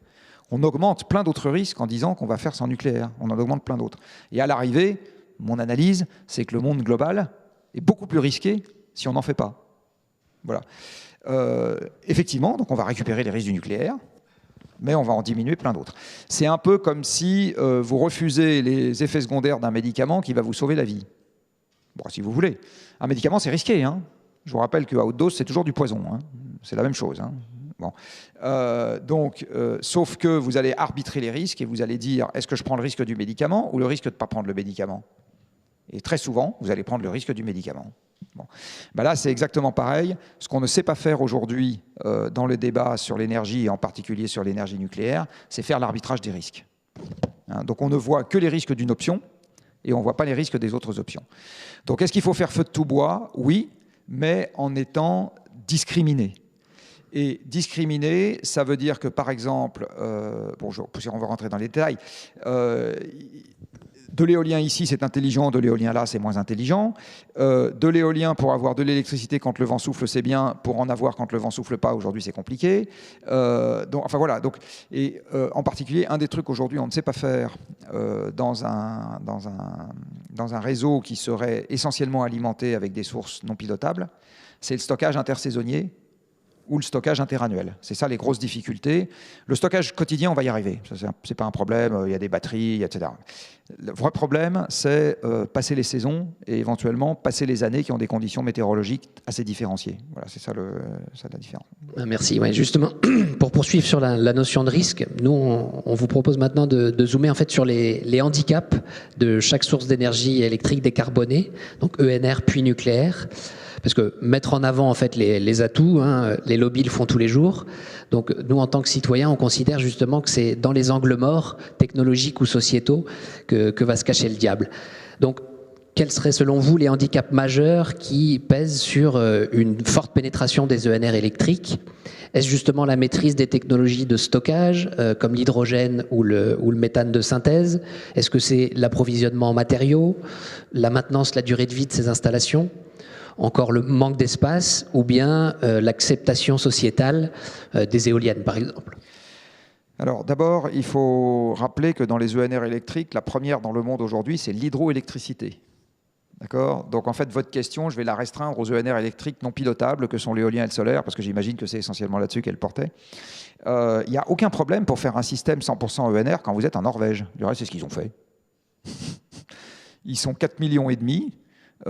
On augmente plein d'autres risques en disant qu'on va faire sans nucléaire. On en augmente plein d'autres. Et à l'arrivée, mon analyse, c'est que le monde global est beaucoup plus risqué si on n'en fait pas. Voilà. Effectivement, donc on va récupérer les risques du nucléaire, mais on va en diminuer plein d'autres. C'est un peu comme si vous refusez les effets secondaires d'un médicament qui va vous sauver la vie. Bon, si vous voulez. Un médicament, c'est risqué. Hein. Je vous rappelle qu'à haute dose, c'est toujours du poison. Hein. C'est la même chose. Hein. Bon. Sauf que vous allez arbitrer les risques et vous allez dire, est-ce que je prends le risque du médicament ou le risque de ne pas prendre le médicament? Et très souvent, vous allez prendre le risque du médicament. Bon. Ben là, c'est exactement pareil. Ce qu'on ne sait pas faire aujourd'hui dans le débat sur l'énergie, et en particulier sur l'énergie nucléaire, c'est faire l'arbitrage des risques. Hein, donc on ne voit que les risques d'une option et on ne voit pas les risques des autres options. Donc est-ce qu'il faut faire feu de tout bois? Oui, mais en étant discriminé. Et discriminer, ça veut dire que, par exemple, on va rentrer dans les détails, de l'éolien ici, c'est intelligent, de l'éolien là, c'est moins intelligent. De l'éolien, pour avoir de l'électricité quand le vent souffle, c'est bien. Pour en avoir quand le vent souffle pas, aujourd'hui, c'est compliqué. Enfin voilà. Donc, en particulier, un des trucs aujourd'hui, on ne sait pas faire dans un réseau qui serait essentiellement alimenté avec des sources non pilotables, c'est le stockage intersaisonnier ou le stockage interannuel. C'est ça les grosses difficultés. Le stockage quotidien, on va y arriver. C'est pas un problème, il y a des batteries, etc. Le vrai problème, c'est passer les saisons et éventuellement passer les années qui ont des conditions météorologiques assez différenciées. Voilà, c'est ça la différence. Merci. Ouais, justement, pour poursuivre sur la notion de risque, nous, on vous propose maintenant de zoomer en fait sur les handicaps de chaque source d'énergie électrique décarbonée, donc ENR puis nucléaire. Parce que mettre en avant en fait les atouts, hein, les lobbies le font tous les jours. Donc nous, en tant que citoyens, on considère justement que c'est dans les angles morts, technologiques ou sociétaux, que va se cacher le diable. Donc quels seraient selon vous les handicaps majeurs qui pèsent sur une forte pénétration des ENR électriques? Est-ce justement la maîtrise des technologies de stockage, comme l'hydrogène ou le méthane de synthèse? Est-ce que c'est l'approvisionnement en matériaux, la maintenance, la durée de vie de ces installations? Encore le manque d'espace ou bien l'acceptation sociétale des éoliennes, par exemple? Alors d'abord, il faut rappeler que dans les ENR électriques, la première dans le monde aujourd'hui, c'est l'hydroélectricité. D'accord? Donc en fait, votre question, je vais la restreindre aux ENR électriques non pilotables, que sont l'éolien et le solaire, parce que j'imagine que c'est essentiellement là-dessus qu'elle portait. Il n'y a aucun problème pour faire un système 100% ENR quand vous êtes en Norvège. Du reste, c'est ce qu'ils ont fait. Ils sont 4,5 millions.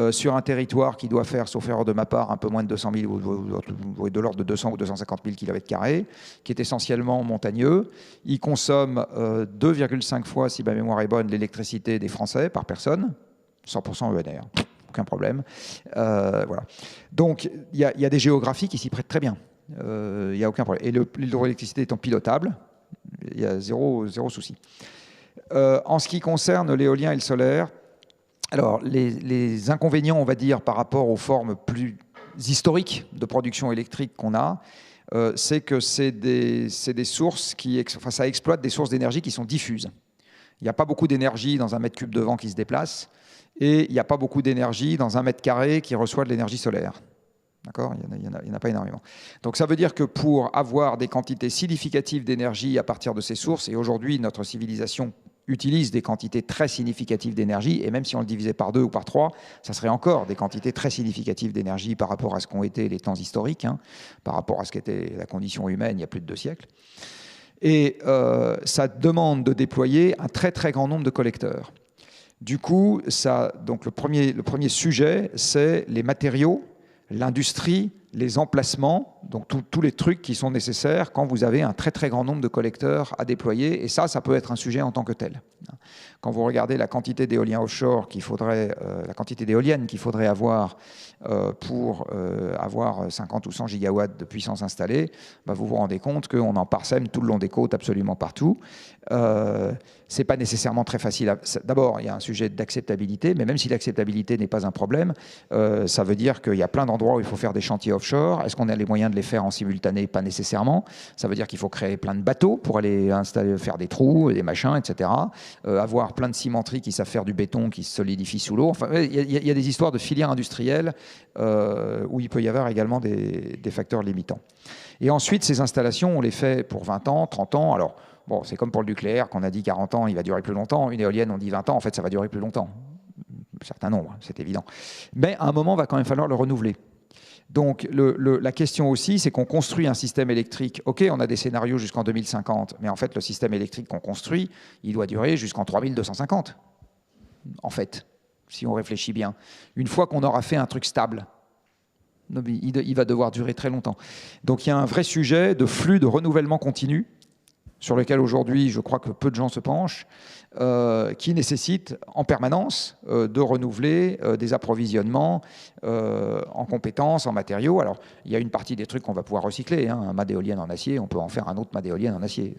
Sur un territoire qui doit faire, sauf erreur de ma part, un peu moins de 200 000, ou de l'ordre de 200 ou 250 000 km², qui est essentiellement montagneux. Il consomme 2,5 fois, si ma mémoire est bonne, l'électricité des Français par personne, 100% ENR, aucun problème. Voilà. Donc, il y a des géographies qui s'y prêtent très bien. Il n'y a aucun problème. Et l'hydroélectricité étant pilotable, il y a zéro souci. En ce qui concerne l'éolien et le solaire, alors, les inconvénients, on va dire, par rapport aux formes plus historiques de production électrique qu'on a, c'est que c'est des sources ça exploite des sources d'énergie qui sont diffuses. Il n'y a pas beaucoup d'énergie dans un mètre cube de vent qui se déplace, et il n'y a pas beaucoup d'énergie dans un mètre carré qui reçoit de l'énergie solaire. D'accord ? Il n'y en a pas énormément. Donc ça veut dire que pour avoir des quantités significatives d'énergie à partir de ces sources, et aujourd'hui notre civilisation utilise des quantités très significatives d'énergie, et même si on le divisait par 2 ou par 3, ça serait encore des quantités très significatives d'énergie par rapport à ce qu'ont été les temps historiques, hein, par rapport à ce qu'était la condition humaine il y a plus de 2 siècles. Et ça demande de déployer un très très grand nombre de collecteurs. Du coup, donc le premier sujet, c'est les matériaux, l'industrie, les emplacements, donc tous les trucs qui sont nécessaires quand vous avez un très très grand nombre de collecteurs à déployer. Et ça peut être un sujet en tant que tel. Quand vous regardez la quantité d'éoliens offshore la quantité d'éoliennes qu'il faudrait avoir pour avoir 50 ou 100 gigawatts de puissance installée, vous vous rendez compte qu'on en parsème tout le long des côtes absolument partout. C'est pas nécessairement très facile. D'abord, il y a un sujet d'acceptabilité, mais même si l'acceptabilité n'est pas un problème, ça veut dire qu'il y a plein d'endroits où il faut faire des chantiers offshore. Est-ce qu'on a les moyens de les faire en simultané? Pas nécessairement. Ça veut dire qu'il faut créer plein de bateaux pour aller installer, faire des trous, des machins, etc. Avoir plein de cimenteries qui savent faire du béton qui se solidifie sous l'eau. Enfin, il y a des histoires de filières industrielles où il peut y avoir également des facteurs limitants. Et ensuite, ces installations, on les fait pour 20 ans, 30 ans. Alors, bon, c'est comme pour le nucléaire, qu'on a dit 40 ans, il va durer plus longtemps. Une éolienne, on dit 20 ans, en fait, ça va durer plus longtemps. Un certain nombre, c'est évident. Mais à un moment, il va quand même falloir le renouveler. Donc, la question aussi, c'est qu'on construit un système électrique. OK, on a des scénarios jusqu'en 2050, mais en fait, le système électrique qu'on construit, il doit durer jusqu'en 3250, en fait, si on réfléchit bien. Une fois qu'on aura fait un truc stable, il va devoir durer très longtemps. Donc, il y a un vrai sujet de flux de renouvellement continu, sur lequel aujourd'hui, je crois que peu de gens se penchent, qui nécessite en permanence de renouveler des approvisionnements en compétences, en matériaux. Alors, il y a une partie des trucs qu'on va pouvoir recycler. Un mât d'éolienne en acier, on peut en faire un autre mât d'éolienne en acier,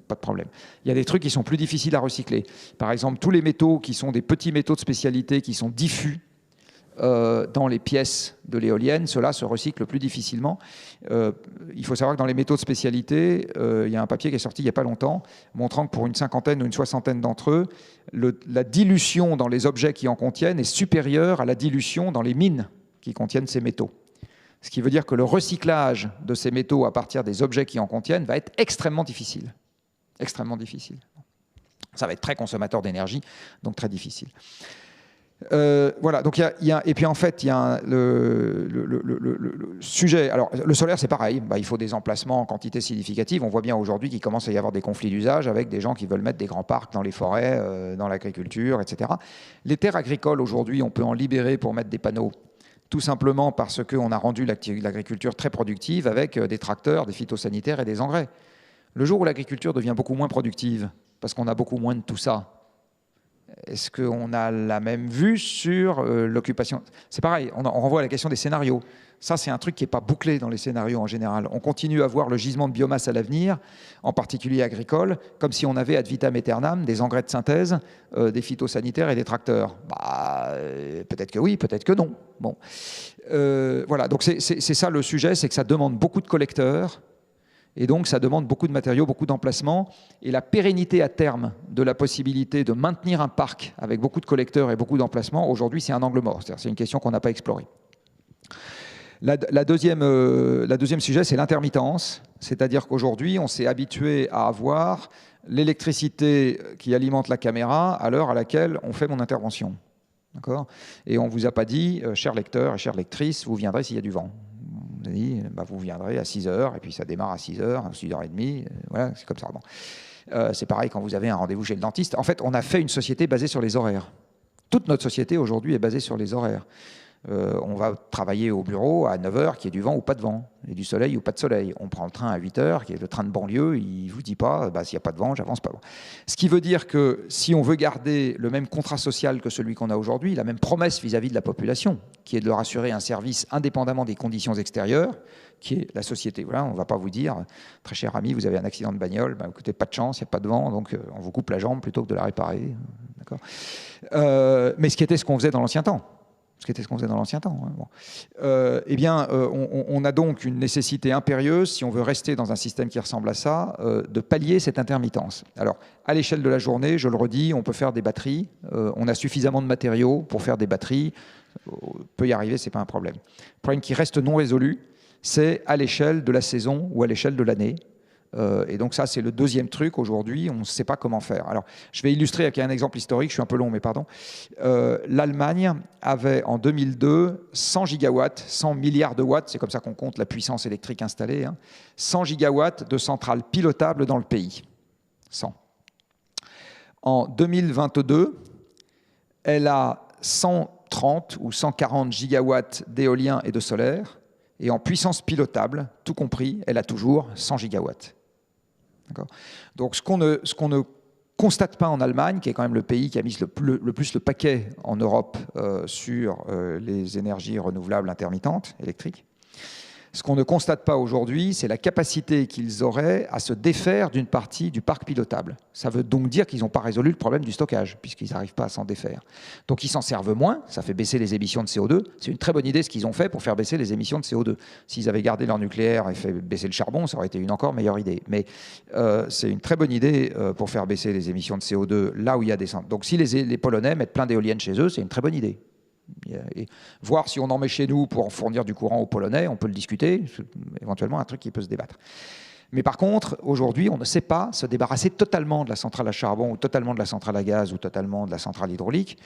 pas de problème. Il y a des trucs qui sont plus difficiles à recycler. Par exemple, tous les métaux qui sont des petits métaux de spécialité qui sont diffus dans les pièces de l'éolienne, cela se recycle plus difficilement. Il faut savoir que dans les métaux de spécialité, il y a un papier qui est sorti il n'y a pas longtemps, montrant que pour une cinquantaine ou une soixantaine d'entre eux, la dilution dans les objets qui en contiennent est supérieure à la dilution dans les mines qui contiennent ces métaux. Ce qui veut dire que le recyclage de ces métaux à partir des objets qui en contiennent va être extrêmement difficile. Extrêmement difficile. Ça va être très consommateur d'énergie, donc très difficile. Voilà, donc et puis en fait, il y a le sujet. Alors, le solaire, c'est pareil. Il faut des emplacements en quantité significative. On voit bien aujourd'hui qu'il commence à y avoir des conflits d'usage avec des gens qui veulent mettre des grands parcs dans les forêts, dans l'agriculture, etc. Les terres agricoles, aujourd'hui, on peut en libérer pour mettre des panneaux. Tout simplement parce qu'on a rendu l'agriculture très productive avec des tracteurs, des phytosanitaires et des engrais. Le jour où l'agriculture devient beaucoup moins productive, parce qu'on a beaucoup moins de tout ça, est-ce qu'on a la même vue sur l'occupation? C'est pareil, on renvoie à la question des scénarios. Ça, c'est un truc qui n'est pas bouclé dans les scénarios en général. On continue à voir le gisement de biomasse à l'avenir, en particulier agricole, comme si on avait ad vitam aeternam des engrais de synthèse, des phytosanitaires et des tracteurs. Peut-être que oui, peut-être que non. Bon. Voilà, donc c'est ça le sujet, c'est que ça demande beaucoup de collecteurs. Et donc, ça demande beaucoup de matériaux, beaucoup d'emplacements. Et la pérennité à terme de la possibilité de maintenir un parc avec beaucoup de collecteurs et beaucoup d'emplacements, aujourd'hui, c'est un angle mort. C'est une question qu'on n'a pas explorée. La deuxième sujet, c'est l'intermittence. C'est-à-dire qu'aujourd'hui, on s'est habitué à avoir l'électricité qui alimente la caméra à l'heure à laquelle on fait mon intervention. D'accord ? Et on ne vous a pas dit, cher lecteur et chère lectrice, vous viendrez s'il y a du vent. On a dit, vous viendrez à 6h, et puis ça démarre à 6h, 6h30, voilà, c'est comme ça. Bon. C'est pareil quand vous avez un rendez-vous chez le dentiste. En fait, on a fait une société basée sur les horaires. Toute notre société aujourd'hui est basée sur les horaires. On va travailler au bureau à 9h, qu'il y ait du vent ou pas de vent, et du soleil ou pas de soleil. On prend le train à 8h, qui est le train de banlieue, il ne vous dit pas, s'il n'y a pas de vent, j'avance pas. Ce qui veut dire que si on veut garder le même contrat social que celui qu'on a aujourd'hui, la même promesse vis-à-vis de la population, qui est de leur assurer un service indépendamment des conditions extérieures, qui est la société. Voilà, on ne va pas vous dire, très cher ami, vous avez un accident de bagnole, écoutez, pas de chance, il n'y a pas de vent, donc on vous coupe la jambe plutôt que de la réparer. D'accord. Mais ce qu'on faisait dans l'ancien temps. On a donc une nécessité impérieuse, si on veut rester dans un système qui ressemble à ça, de pallier cette intermittence. Alors, à l'échelle de la journée, je le redis, on peut faire des batteries, on a suffisamment de matériaux pour faire des batteries, on peut y arriver, c'est pas un problème. Le problème qui reste non résolu, c'est à l'échelle de la saison ou à l'échelle de l'année. Et donc ça, c'est le deuxième truc. Aujourd'hui, on ne sait pas comment faire. Alors, je vais illustrer avec un exemple historique. Je suis un peu long, mais pardon. L'Allemagne avait en 2002 100 gigawatts, 100 milliards de watts, c'est comme ça qu'on compte la puissance électrique installée, 100 gigawatts de centrales pilotables dans le pays. 100. En 2022, elle a 130 ou 140 gigawatts d'éolien et de solaire, Et en puissance pilotable, tout compris, elle a toujours 100 gigawatts. Donc ce qu'on ne constate pas en Allemagne, qui est quand même le pays qui a mis le plus le paquet en Europe sur les énergies renouvelables intermittentes, électriques, ce qu'on ne constate pas aujourd'hui, c'est la capacité qu'ils auraient à se défaire d'une partie du parc pilotable. Ça veut donc dire qu'ils n'ont pas résolu le problème du stockage, puisqu'ils n'arrivent pas à s'en défaire. Donc ils s'en servent moins, ça fait baisser les émissions de CO2. C'est une très bonne idée ce qu'ils ont fait pour faire baisser les émissions de CO2. S'ils avaient gardé leur nucléaire et fait baisser le charbon, ça aurait été une encore meilleure idée. Mais c'est une très bonne idée pour faire baisser les émissions de CO2 là où il y a des centres. Donc si les Polonais mettent plein d'éoliennes chez eux, c'est une très bonne idée. Et voir si on en met chez nous pour fournir du courant aux Polonais, on peut le discuter, c'est éventuellement un truc qui peut se débattre. Mais par contre, aujourd'hui, on ne sait pas se débarrasser totalement de la centrale à charbon ou totalement de la centrale à gaz ou totalement de la centrale hydraulique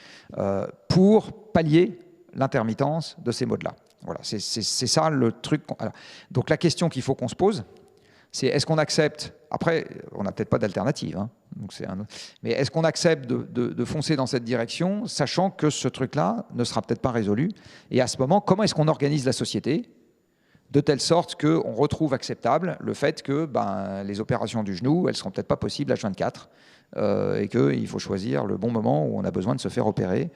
pour pallier l'intermittence de ces modes-là. Voilà, c'est ça le truc. Donc la question qu'il faut qu'on se pose, c'est est-ce qu'on accepte, après on n'a peut-être pas d'alternative, hein, mais est-ce qu'on accepte de foncer dans cette direction, sachant que ce truc-là ne sera peut-être pas résolu, et à ce moment, comment est-ce qu'on organise la société de telle sorte qu'on retrouve acceptable le fait que les opérations du genou, elles ne seront peut-être pas possibles H24, et qu'il faut choisir le bon moment où on a besoin de se faire opérer.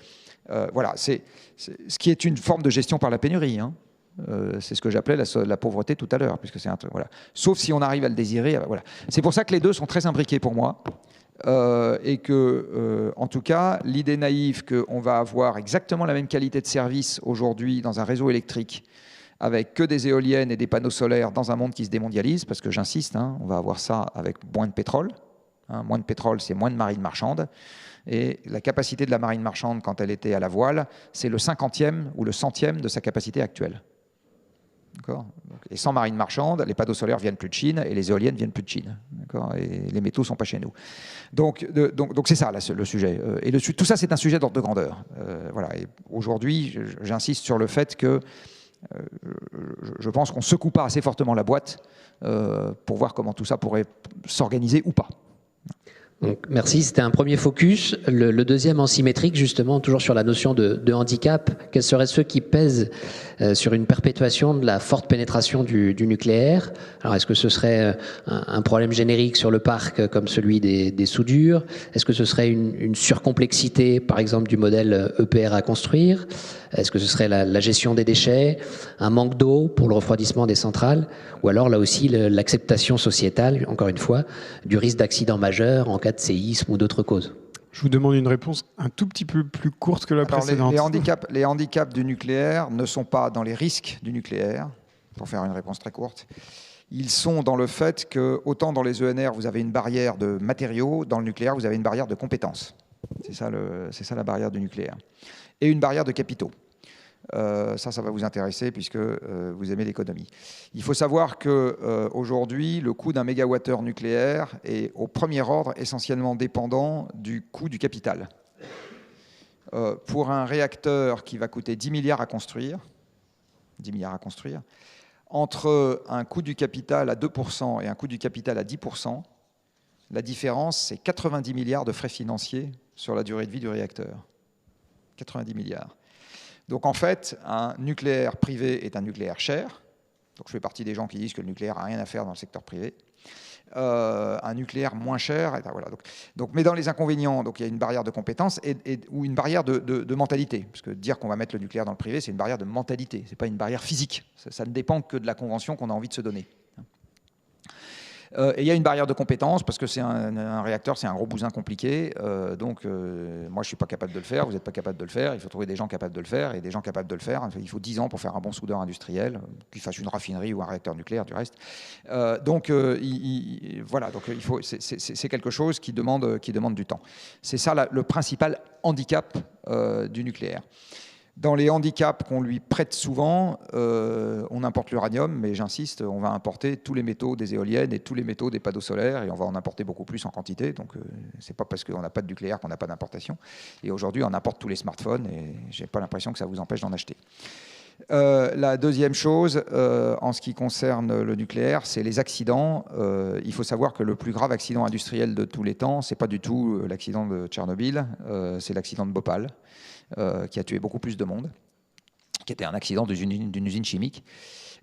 Voilà, c'est ce qui est une forme de gestion par la pénurie, hein. C'est ce que j'appelais la pauvreté tout à l'heure, puisque c'est un truc, voilà. Sauf si on arrive à le désirer, voilà. C'est pour ça que les deux sont très imbriqués pour moi, et que, en tout cas, l'idée naïve qu'on va avoir exactement la même qualité de service aujourd'hui dans un réseau électrique avec que des éoliennes et des panneaux solaires dans un monde qui se démondialise, parce que j'insiste, hein, on va avoir ça avec moins de pétrole. Hein, moins de pétrole, c'est moins de marine marchande. Et la capacité de la marine marchande, quand elle était à la voile, c'est le 50e ou le 100e de sa capacité actuelle. Et sans marine marchande, les panneaux solaires viennent plus de Chine et les éoliennes viennent plus de Chine. Et les métaux ne sont pas chez nous. Donc c'est ça là, le sujet. Et tout ça, c'est un sujet d'ordre de grandeur. Voilà. Et aujourd'hui, j'insiste sur le fait que je pense qu'on ne secoue pas assez fortement la boîte pour voir comment tout ça pourrait s'organiser ou pas. Donc, merci, c'était un premier focus. Le deuxième en symétrique, justement, toujours sur la notion de handicap. Quels seraient ceux qui pèsent sur une perpétuation de la forte pénétration du nucléaire? Alors, est-ce que ce serait un problème générique sur le parc comme celui des soudures? Est-ce que ce serait une surcomplexité, par exemple, du modèle EPR à construire? Est-ce que ce serait la gestion des déchets, un manque d'eau pour le refroidissement des centrales, ou alors là aussi l'acceptation sociétale, encore une fois, du risque d'accident majeur en cas de séisme ou d'autres causes? Je vous demande une réponse un tout petit peu plus courte que la précédente. Les handicaps du nucléaire ne sont pas dans les risques du nucléaire, pour faire une réponse très courte. Ils sont dans le fait que, autant dans les ENR, vous avez une barrière de matériaux, dans le nucléaire, vous avez une barrière de compétences. C'est ça la barrière du nucléaire. Et une barrière de capitaux. Ça va vous intéresser puisque vous aimez l'économie. Il faut savoir qu'aujourd'hui, le coût d'un mégawattheure nucléaire est au premier ordre essentiellement dépendant du coût du capital. Pour un réacteur qui va coûter 10 milliards à construire, entre un coût du capital à 2% et un coût du capital à 10%, la différence, c'est 90 milliards de frais financiers sur la durée de vie du réacteur. 90 milliards. Donc en fait, un nucléaire privé est un nucléaire cher. Donc je fais partie des gens qui disent que le nucléaire n'a rien à faire dans le secteur privé. Un nucléaire moins cher, voilà. Mais dans les inconvénients, donc il y a une barrière de compétence ou une barrière de mentalité. Parce que dire qu'on va mettre le nucléaire dans le privé, c'est une barrière de mentalité, ce n'est pas une barrière physique. Ça ne dépend que de la convention qu'on a envie de se donner. Et il y a une barrière de compétence parce que c'est un réacteur, c'est un gros bousin compliqué. Moi, je ne suis pas capable de le faire, vous n'êtes pas capable de le faire. Il faut trouver des gens capables de le faire et des gens capables de le faire. Il faut 10 ans pour faire un bon soudeur industriel qui fasse une raffinerie ou un réacteur nucléaire du reste. Voilà, donc c'est quelque chose qui demande du temps. C'est ça le principal handicap du nucléaire. Dans les handicaps qu'on lui prête souvent, on importe l'uranium, mais j'insiste, on va importer tous les métaux des éoliennes et tous les métaux des panneaux solaires, et on va en importer beaucoup plus en quantité. Donc, c'est pas parce qu'on n'a pas de nucléaire qu'on n'a pas d'importation. Et aujourd'hui, on importe tous les smartphones, et j'ai pas l'impression que ça vous empêche d'en acheter. La deuxième chose, en ce qui concerne le nucléaire, c'est les accidents. Il faut savoir que le plus grave accident industriel de tous les temps, c'est pas du tout l'accident de Tchernobyl, c'est l'accident de Bhopal. Qui a tué beaucoup plus de monde, qui était un accident d'une usine chimique.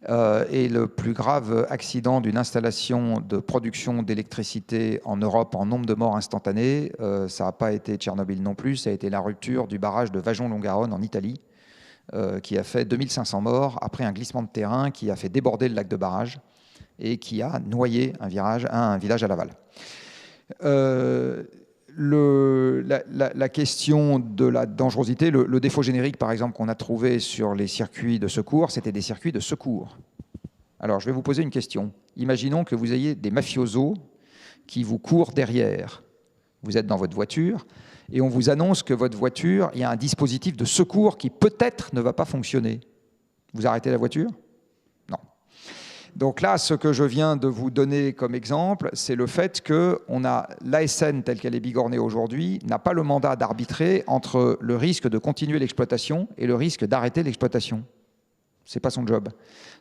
Et le plus grave accident d'une installation de production d'électricité en Europe en nombre de morts instantanés, ça n'a pas été Tchernobyl non plus, ça a été la rupture du barrage de Vajon-Longaronne en Italie, qui a fait 2500 morts après un glissement de terrain qui a fait déborder le lac de barrage et qui a noyé un village à l'aval. La question de la dangerosité, le défaut générique par exemple qu'on a trouvé sur les circuits de secours, c'était des circuits de secours. Alors je vais vous poser une question. Imaginons que vous ayez des mafiosos qui vous courent derrière. Vous êtes dans votre voiture et on vous annonce que votre voiture, il y a un dispositif de secours qui peut-être ne va pas fonctionner. Vous arrêtez la voiture ? Non. Donc là, ce que je viens de vous donner comme exemple, c'est le fait que l'ASN, telle qu'elle est bigornée aujourd'hui, n'a pas le mandat d'arbitrer entre le risque de continuer l'exploitation et le risque d'arrêter l'exploitation. Ce n'est pas son job.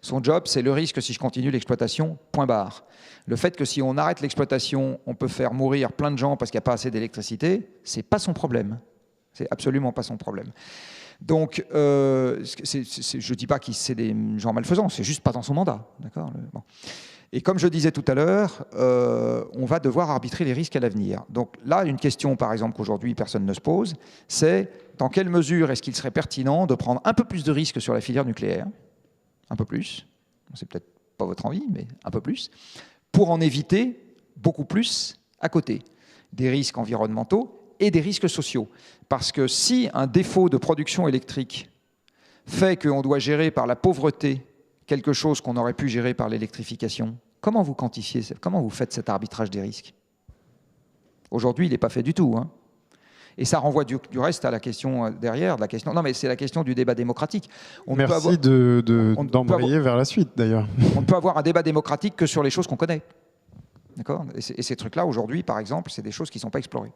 Son job, c'est le risque si je continue l'exploitation, point barre. Le fait que si on arrête l'exploitation, on peut faire mourir plein de gens parce qu'il n'y a pas assez d'électricité, ce n'est pas son problème. C'est absolument pas son problème. Donc, je ne dis pas que c'est des gens malfaisants, c'est juste pas dans son mandat. D'accord ? Bon. Et comme je disais tout à l'heure, on va devoir arbitrer les risques à l'avenir. Donc là, une question, par exemple, qu'aujourd'hui personne ne se pose, c'est dans quelle mesure est-ce qu'il serait pertinent de prendre un peu plus de risques sur la filière nucléaire, un peu plus, c'est peut-être pas votre envie, mais un peu plus, pour en éviter beaucoup plus à côté, des risques environnementaux et des risques sociaux. Parce que si un défaut de production électrique fait qu'on doit gérer par la pauvreté quelque chose qu'on aurait pu gérer par l'électrification, comment vous quantifiez, comment vous faites cet arbitrage des risques ? Aujourd'hui, il n'est pas fait du tout. Hein. Et ça renvoie du reste à la question derrière, non mais c'est la question du débat démocratique. Merci d'embrayer vers la suite d'ailleurs. On ne peut avoir un débat démocratique que sur les choses qu'on connaît. D'accord ? Et ces trucs-là, aujourd'hui, par exemple, c'est des choses qui ne sont pas explorées.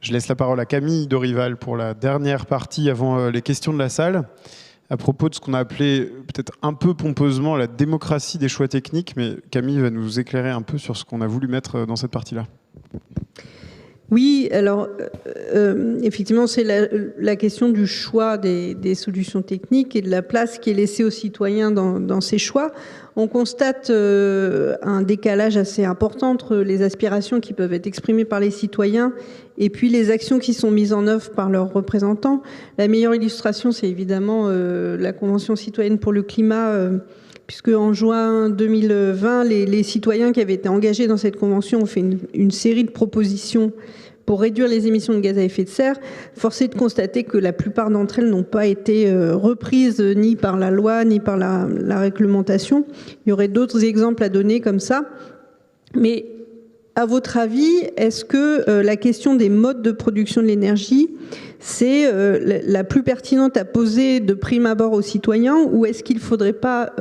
Je laisse la parole à Camille Dorival pour la dernière partie avant les questions de la salle. À propos de ce qu'on a appelé peut-être un peu pompeusement la démocratie des choix techniques, mais Camille va nous éclairer un peu sur ce qu'on a voulu mettre dans cette partie-là. Oui, alors effectivement, c'est la question du choix des solutions techniques et de la place qui est laissée aux citoyens dans ces choix. On constate un décalage assez important entre les aspirations qui peuvent être exprimées par les citoyens et puis les actions qui sont mises en œuvre par leurs représentants. La meilleure illustration, c'est évidemment la Convention citoyenne pour le climat, puisque en juin 2020, les citoyens qui avaient été engagés dans cette convention ont fait une série de propositions pour réduire les émissions de gaz à effet de serre. Force est de constater que la plupart d'entre elles n'ont pas été reprises ni par la loi ni par la réglementation. Il y aurait d'autres exemples à donner comme ça. Mais à votre avis, est-ce que la question des modes de production de l'énergie, c'est la plus pertinente à poser de prime abord aux citoyens, ou est-ce qu'il ne faudrait pas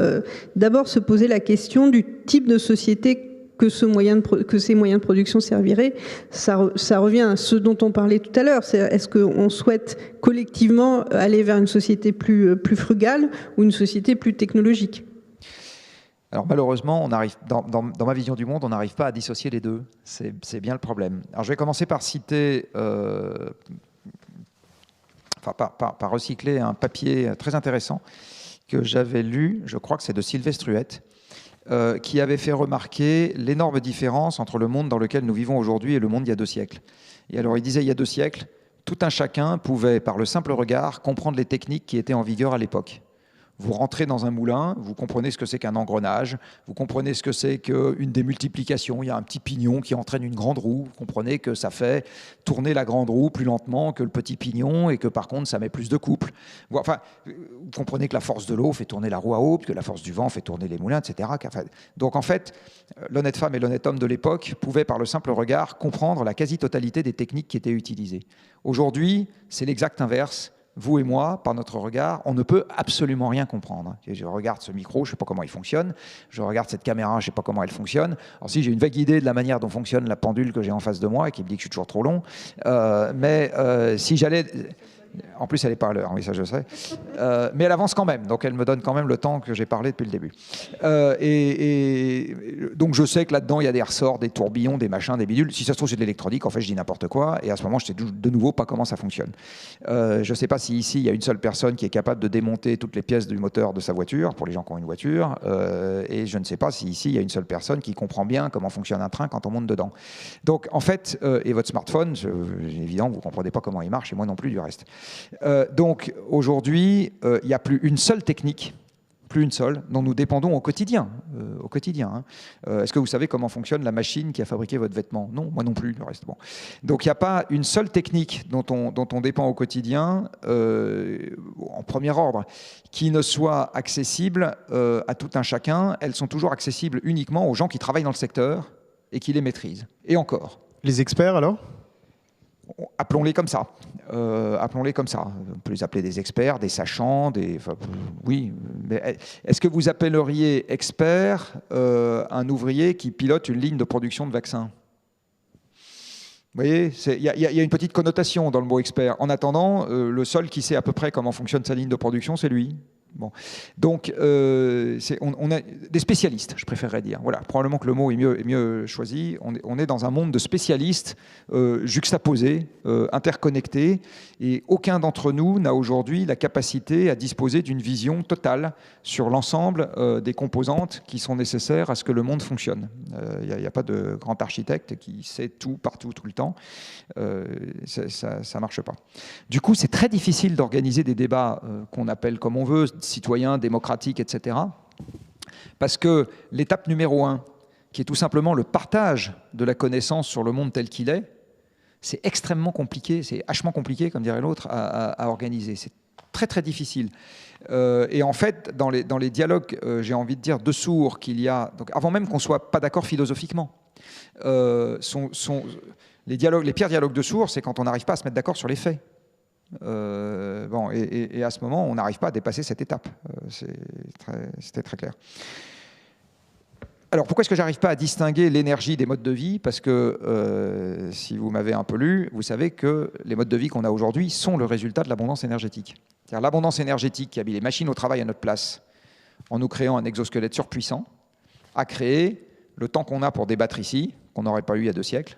d'abord se poser la question du type de société que ces moyens de production serviraient? Ça revient à ce dont on parlait tout à l'heure. Est-ce qu'on souhaite collectivement aller vers une société plus frugale ou une société plus technologique ? Alors malheureusement, dans ma vision du monde, on n'arrive pas à dissocier les deux. C'est bien le problème. Alors je vais commencer par citer, par recycler un papier très intéressant que j'avais lu, je crois que c'est de Sylvestre Huette, qui avait fait remarquer l'énorme différence entre le monde dans lequel nous vivons aujourd'hui et le monde il y a 2 siècles. Et alors il disait, il y a 2 siècles, tout un chacun pouvait, par le simple regard, comprendre les techniques qui étaient en vigueur à l'époque. Vous rentrez dans un moulin, vous comprenez ce que c'est qu'un engrenage, vous comprenez ce que c'est qu'une démultiplication. Il y a un petit pignon qui entraîne une grande roue. Vous comprenez que ça fait tourner la grande roue plus lentement que le petit pignon et que par contre ça met plus de couple. Enfin, vous comprenez que la force de l'eau fait tourner la roue à eau, que la force du vent fait tourner les moulins, etc. Donc en fait, l'honnête femme et l'honnête homme de l'époque pouvaient par le simple regard comprendre la quasi-totalité des techniques qui étaient utilisées. Aujourd'hui, c'est l'exact inverse. Vous et moi, par notre regard, on ne peut absolument rien comprendre. Je regarde ce micro, je ne sais pas comment il fonctionne. Je regarde cette caméra, je ne sais pas comment elle fonctionne. Alors si j'ai une vague idée de la manière dont fonctionne la pendule que j'ai en face de moi et qui me dit que je suis toujours trop long, mais si j'allais... En plus, elle n'est pas à l'heure, oui, ça je sais. Mais elle avance quand même, donc elle me donne quand même le temps que j'ai parlé depuis le début. Et donc je sais que là-dedans, il y a des ressorts, des tourbillons, des machins, des bidules. Si ça se trouve, c'est de l'électronique, en fait, je dis n'importe quoi. Et à ce moment, je ne sais de nouveau pas comment ça fonctionne. Je ne sais pas si ici, il y a une seule personne qui est capable de démonter toutes les pièces du moteur de sa voiture, pour les gens qui ont une voiture. Et je ne sais pas si ici, il y a une seule personne qui comprend bien comment fonctionne un train quand on monte dedans. Donc, en fait, et votre smartphone, évidemment, vous ne comprenez pas comment il marche, et moi non plus du reste. Donc aujourd'hui, il n'y a plus une seule technique, plus une seule, dont nous dépendons au quotidien. Est-ce que vous savez comment fonctionne la machine qui a fabriqué votre vêtement? Non, moi non plus, le reste. Bon. Donc il n'y a pas une seule technique dont on dépend au quotidien, en premier ordre, qui ne soit accessible à tout un chacun. Elles sont toujours accessibles uniquement aux gens qui travaillent dans le secteur et qui les maîtrisent. Et encore. Les experts alors? Appelons-les comme ça. Appelons-les comme ça. On peut les appeler des experts, des sachants, oui. Mais est-ce que vous appelleriez expert un ouvrier qui pilote une ligne de production de vaccins? Vous voyez, il y a une petite connotation dans le mot expert. En attendant, le seul qui sait à peu près comment fonctionne sa ligne de production, c'est lui. Bon. Donc, on a des spécialistes, je préférerais dire. Voilà, probablement que le mot est mieux choisi. On est dans un monde de spécialistes juxtaposés, interconnectés, et aucun d'entre nous n'a aujourd'hui la capacité à disposer d'une vision totale sur l'ensemble des composantes qui sont nécessaires à ce que le monde fonctionne. Il n'y a pas de grand architecte qui sait tout, partout, tout le temps. Ça ne marche pas. Du coup, c'est très difficile d'organiser des débats qu'on appelle comme on veut, citoyens, démocratiques, etc. Parce que l'étape numéro 1, qui est tout simplement le partage de la connaissance sur le monde tel qu'il est, c'est extrêmement compliqué, c'est hachement compliqué, comme dirait l'autre, à organiser. C'est très très difficile. Et en fait, dans les dialogues, j'ai envie de dire, de sourds qu'il y a, donc avant même qu'on ne soit pas d'accord philosophiquement, les pires dialogues de sourds, c'est quand on n'arrive pas à se mettre d'accord sur les faits. Et à ce moment, on n'arrive pas à dépasser cette étape. C'était très clair. Alors, pourquoi est-ce que j'arrive pas à distinguer l'énergie des modes de vie? Parce que, si vous m'avez un peu lu, vous savez que les modes de vie qu'on a aujourd'hui sont le résultat de l'abondance énergétique. C'est-à-dire l'abondance énergétique qui a mis les machines au travail à notre place, en nous créant un exosquelette surpuissant, a créé le temps qu'on a pour débattre ici, qu'on n'aurait pas eu il y a 2 siècles.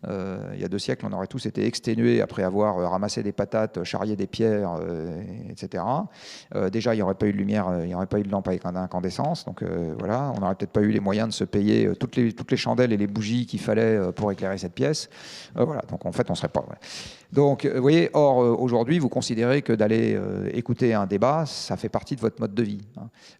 Il y a 2 siècles, on aurait tous été exténués après avoir ramassé des patates, charrié des pierres, etc. Déjà, il n'y aurait pas eu de lumière, il n'y aurait pas eu de lampe avec incandescence. Donc voilà, on n'aurait peut-être pas eu les moyens de se payer toutes les chandelles et les bougies qu'il fallait pour éclairer cette pièce. Voilà, donc en fait, on ne serait pas... Ouais. Donc, vous voyez, or, aujourd'hui, vous considérez que d'aller écouter un débat, ça fait partie de votre mode de vie.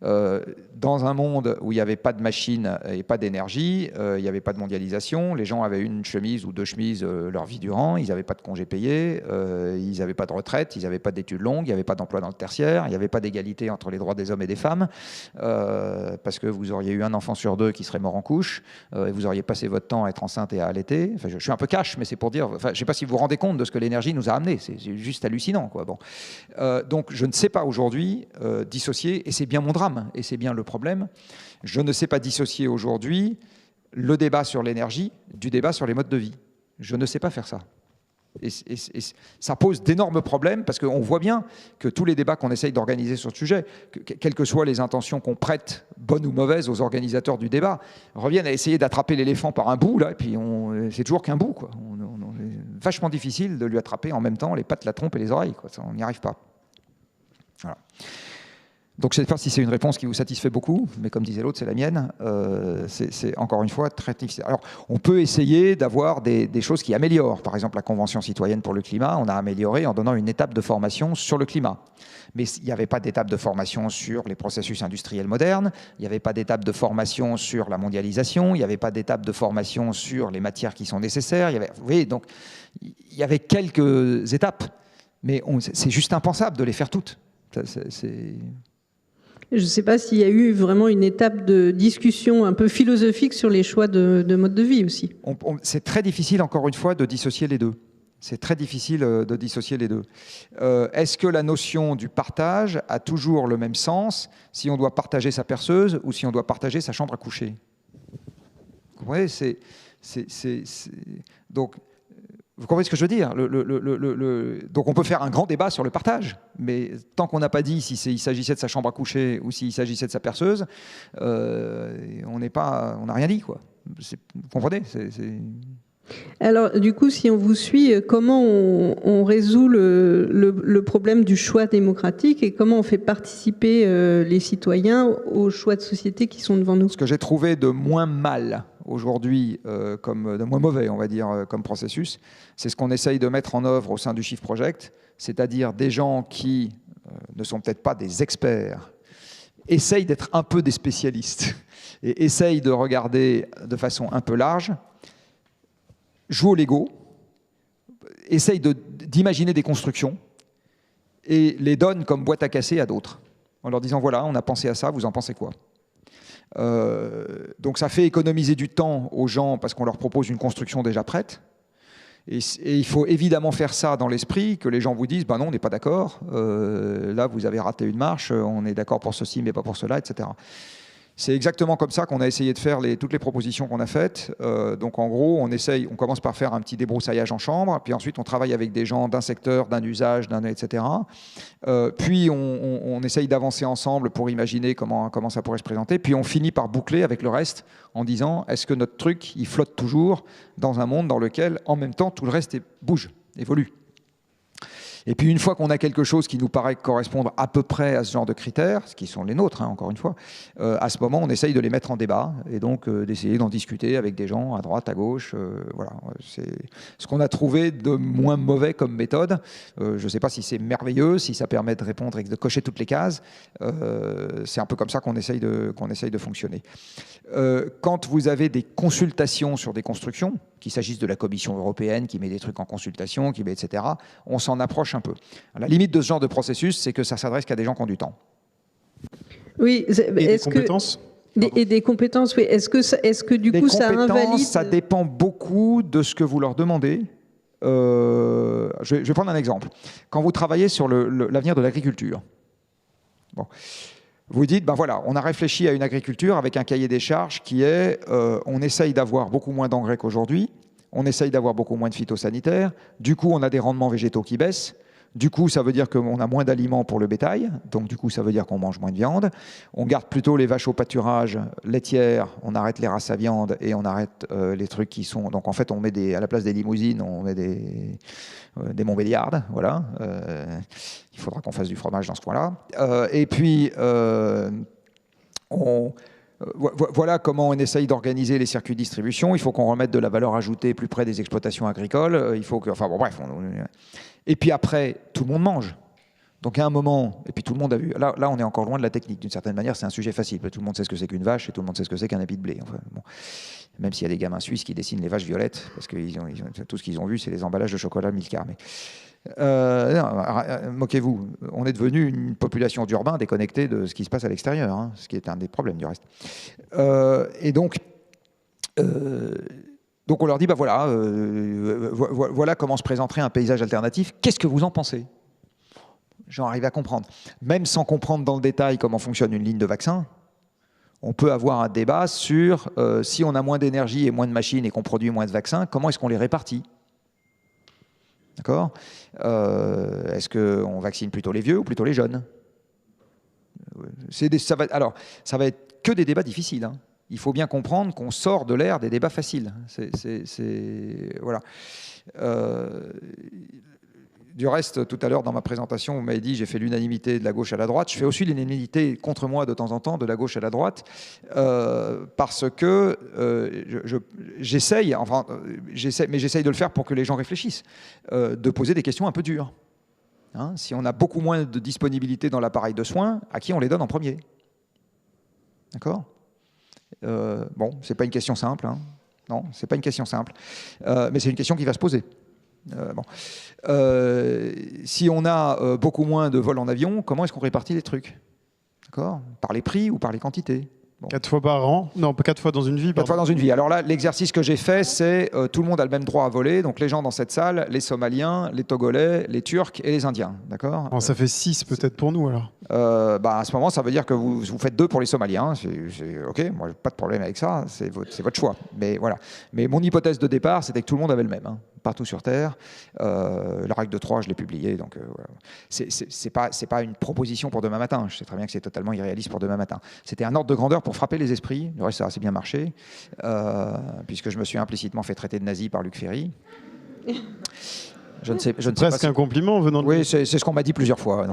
Dans un monde où il n'y avait pas de machines et pas d'énergie, il n'y avait pas de mondialisation, les gens avaient une chemise ou 2 chemises leur vie durant, ils n'avaient pas de congés payés, ils n'avaient pas de retraite, ils n'avaient pas d'études longues, il n'y avait pas d'emploi dans le tertiaire, il n'y avait pas d'égalité entre les droits des hommes et des femmes, parce que vous auriez eu un enfant sur 2 qui serait mort en couche, et vous auriez passé votre temps à être enceinte et à allaiter. Enfin, je suis un peu cash, mais c'est pour dire, je ne sais pas si vous vous rendez compte de ce que l'énergie nous a amené, c'est juste hallucinant, quoi. Bon. Donc je ne sais pas aujourd'hui dissocier, et c'est bien mon drame, et c'est bien le problème, je ne sais pas dissocier aujourd'hui le débat sur l'énergie du débat sur les modes de vie. Je ne sais pas faire ça. Et ça pose d'énormes problèmes, parce qu'on voit bien que tous les débats qu'on essaye d'organiser sur ce sujet, quelles que soient les intentions qu'on prête, bonnes ou mauvaises, aux organisateurs du débat, reviennent à essayer d'attraper l'éléphant par un bout, là, et puis c'est toujours qu'un bout, quoi. C'est vachement difficile de lui attraper en même temps les pattes, la trompe et les oreilles, quoi. On n'y arrive pas. Voilà. Donc je ne sais pas si c'est une réponse qui vous satisfait beaucoup, mais comme disait l'autre, c'est la mienne. C'est encore une fois très difficile. Alors on peut essayer d'avoir des choses qui améliorent. Par exemple, la Convention citoyenne pour le climat, on a amélioré en donnant une étape de formation sur le climat. Mais il n'y avait pas d'étape de formation sur les processus industriels modernes, il n'y avait pas d'étape de formation sur la mondialisation, il n'y avait pas d'étape de formation sur les matières qui sont nécessaires. Vous voyez, donc il y avait quelques étapes, mais c'est juste impensable de les faire toutes. Je ne sais pas s'il y a eu vraiment une étape de discussion un peu philosophique sur les choix de mode de vie aussi. C'est très difficile, encore une fois, de dissocier les deux. C'est très difficile de dissocier les deux. Est-ce que la notion du partage a toujours le même sens si on doit partager sa perceuse ou si on doit partager sa chambre à coucher? Vous comprenez? Donc, Vous comprenez ce que je veux dire? Donc on peut faire un grand débat sur le partage, mais tant qu'on n'a pas dit s'il s'agissait de sa chambre à coucher ou s'il s'agissait de sa perceuse, on n'a rien dit, quoi. Vous comprenez? Alors, du coup, si on vous suit, comment on résout le problème du choix démocratique et comment on fait participer les citoyens aux choix de société qui sont devant nous? Ce que j'ai trouvé de moins mal aujourd'hui, de moins mauvais, on va dire, comme processus, c'est ce qu'on essaye de mettre en œuvre au sein du Shift Project, c'est-à-dire des gens qui ne sont peut-être pas des experts, essayent d'être un peu des spécialistes et essayent de regarder de façon un peu large, jouent au Lego, essayent d'imaginer des constructions et les donnent comme boîte à casser à d'autres, en leur disant voilà, on a pensé à ça, vous en pensez quoi? Donc ça fait économiser du temps aux gens parce qu'on leur propose une construction déjà prête. Et il faut évidemment faire ça dans l'esprit que les gens vous disent non, on n'est pas d'accord, là vous avez raté une marche, on est d'accord pour ceci mais pas pour cela, etc. C'est exactement comme ça qu'on a essayé de faire toutes les propositions qu'on a faites. Donc en gros, on commence par faire un petit débroussaillage en chambre, puis ensuite on travaille avec des gens d'un secteur, d'un usage, etc. Puis on essaye d'avancer ensemble pour imaginer comment ça pourrait se présenter. Puis on finit par boucler avec le reste en disant est-ce que notre truc, il flotte toujours dans un monde dans lequel, en même temps, tout le reste bouge, évolue. Et puis une fois qu'on a quelque chose qui nous paraît correspondre à peu près à ce genre de critères, ce qui sont les nôtres, encore une fois, à ce moment on essaye de les mettre en débat et donc d'essayer d'en discuter avec des gens à droite, à gauche. Voilà, c'est ce qu'on a trouvé de moins mauvais comme méthode. Je ne sais pas si c'est merveilleux, si ça permet de répondre et de cocher toutes les cases. C'est un peu comme ça qu'on essaye de fonctionner. Quand vous avez des consultations sur des constructions, qu'il s'agisse de la Commission européenne qui met des trucs en consultation, etc., on s'en approche un peu. La limite de ce genre de processus, c'est que ça s'adresse qu'à des gens qui ont du temps. Oui, et des compétences et des compétences, oui. Est-ce que du coup ça invalide? Ça dépend beaucoup de ce que vous leur demandez. Je vais prendre un exemple. Quand vous travaillez sur l'avenir de l'agriculture, vous dites, voilà, on a réfléchi à une agriculture avec un cahier des charges qui est, on essaye d'avoir beaucoup moins d'engrais qu'aujourd'hui, on essaye d'avoir beaucoup moins de phytosanitaires, du coup on a des rendements végétaux qui baissent, du coup ça veut dire qu'on a moins d'aliments pour le bétail, donc du coup ça veut dire qu'on mange moins de viande, on garde plutôt les vaches au pâturage laitières, on arrête les races à viande et on arrête les trucs qui sont... Donc en fait on met à la place des limousines, on met des Montbéliardes, voilà. Il faudra qu'on fasse du fromage dans ce coin-là. Et puis, voilà comment on essaye d'organiser les circuits de distribution. Il faut qu'on remette de la valeur ajoutée plus près des exploitations agricoles. Il faut que... Enfin bon, bref. Et puis après, tout le monde mange. Donc à un moment, et puis tout le monde a vu... Là on est encore loin de la technique. D'une certaine manière, c'est un sujet facile. Tout le monde sait ce que c'est qu'une vache et tout le monde sait ce que c'est qu'un habit de blé. Enfin, bon. Même s'il y a des gamins suisses qui dessinent les vaches violettes, parce que tout ce qu'ils ont vu, c'est les emballages de chocolat Milka. Mais... moquez-vous, on est devenu une population d'urbains déconnectée de ce qui se passe à l'extérieur, ce qui est un des problèmes du reste. Et donc on leur dit, voilà comment se présenterait un paysage alternatif, qu'est-ce que vous en pensez? J'en arrive à comprendre. Même sans comprendre dans le détail comment fonctionne une ligne de vaccin, on peut avoir un débat sur si on a moins d'énergie et moins de machines et qu'on produit moins de vaccins, comment est-ce qu'on les répartit? D'accord? Est-ce qu'on vaccine plutôt les vieux ou plutôt les jeunes? Ça va être que des débats difficiles. Il faut bien comprendre qu'on sort de l'ère des débats faciles. Voilà. Du reste, tout à l'heure, dans ma présentation, vous m'avez dit j'ai fait l'unanimité de la gauche à la droite. Je fais aussi l'unanimité contre moi de temps en temps de la gauche à la droite parce que j'essaye de le faire pour que les gens réfléchissent, de poser des questions un peu dures. Si on a beaucoup moins de disponibilité dans l'appareil de soins, à qui on les donne en premier? D'accord? Bon, c'est pas une question simple. Non, c'est pas une question simple. Mais c'est une question qui va se poser. Si on a beaucoup moins de vols en avion, comment est-ce qu'on répartit les trucs? D'accord? Par les prix ou par les quantités? 4 fois par an? Non, pas 4 fois dans une vie. 4 fois dans une vie. Alors là, l'exercice que j'ai fait, c'est tout le monde a le même droit à voler. Donc les gens dans cette salle, les Somaliens, les Togolais, les Turcs et les Indiens. D'accord? Alors, ça fait 6 peut-être pour nous alors. À ce moment, ça veut dire que vous faites 2 pour les Somaliens. C'est OK, moi, pas de problème avec ça. C'est votre choix. Mais voilà. Mais mon hypothèse de départ, c'était que tout le monde avait le même. partout sur Terre. La règle de 3, je l'ai publiée, donc voilà. C'est pas une proposition pour demain matin. Je sais très bien que c'est totalement irréaliste pour demain matin. C'était un ordre de grandeur pour frapper les esprits. Le reste, ça a assez bien marché, puisque je me suis implicitement fait traiter de nazi par Luc Ferry. Je ne sais presque pas un compliment venant de... Oui, c'est ce qu'on m'a dit plusieurs fois.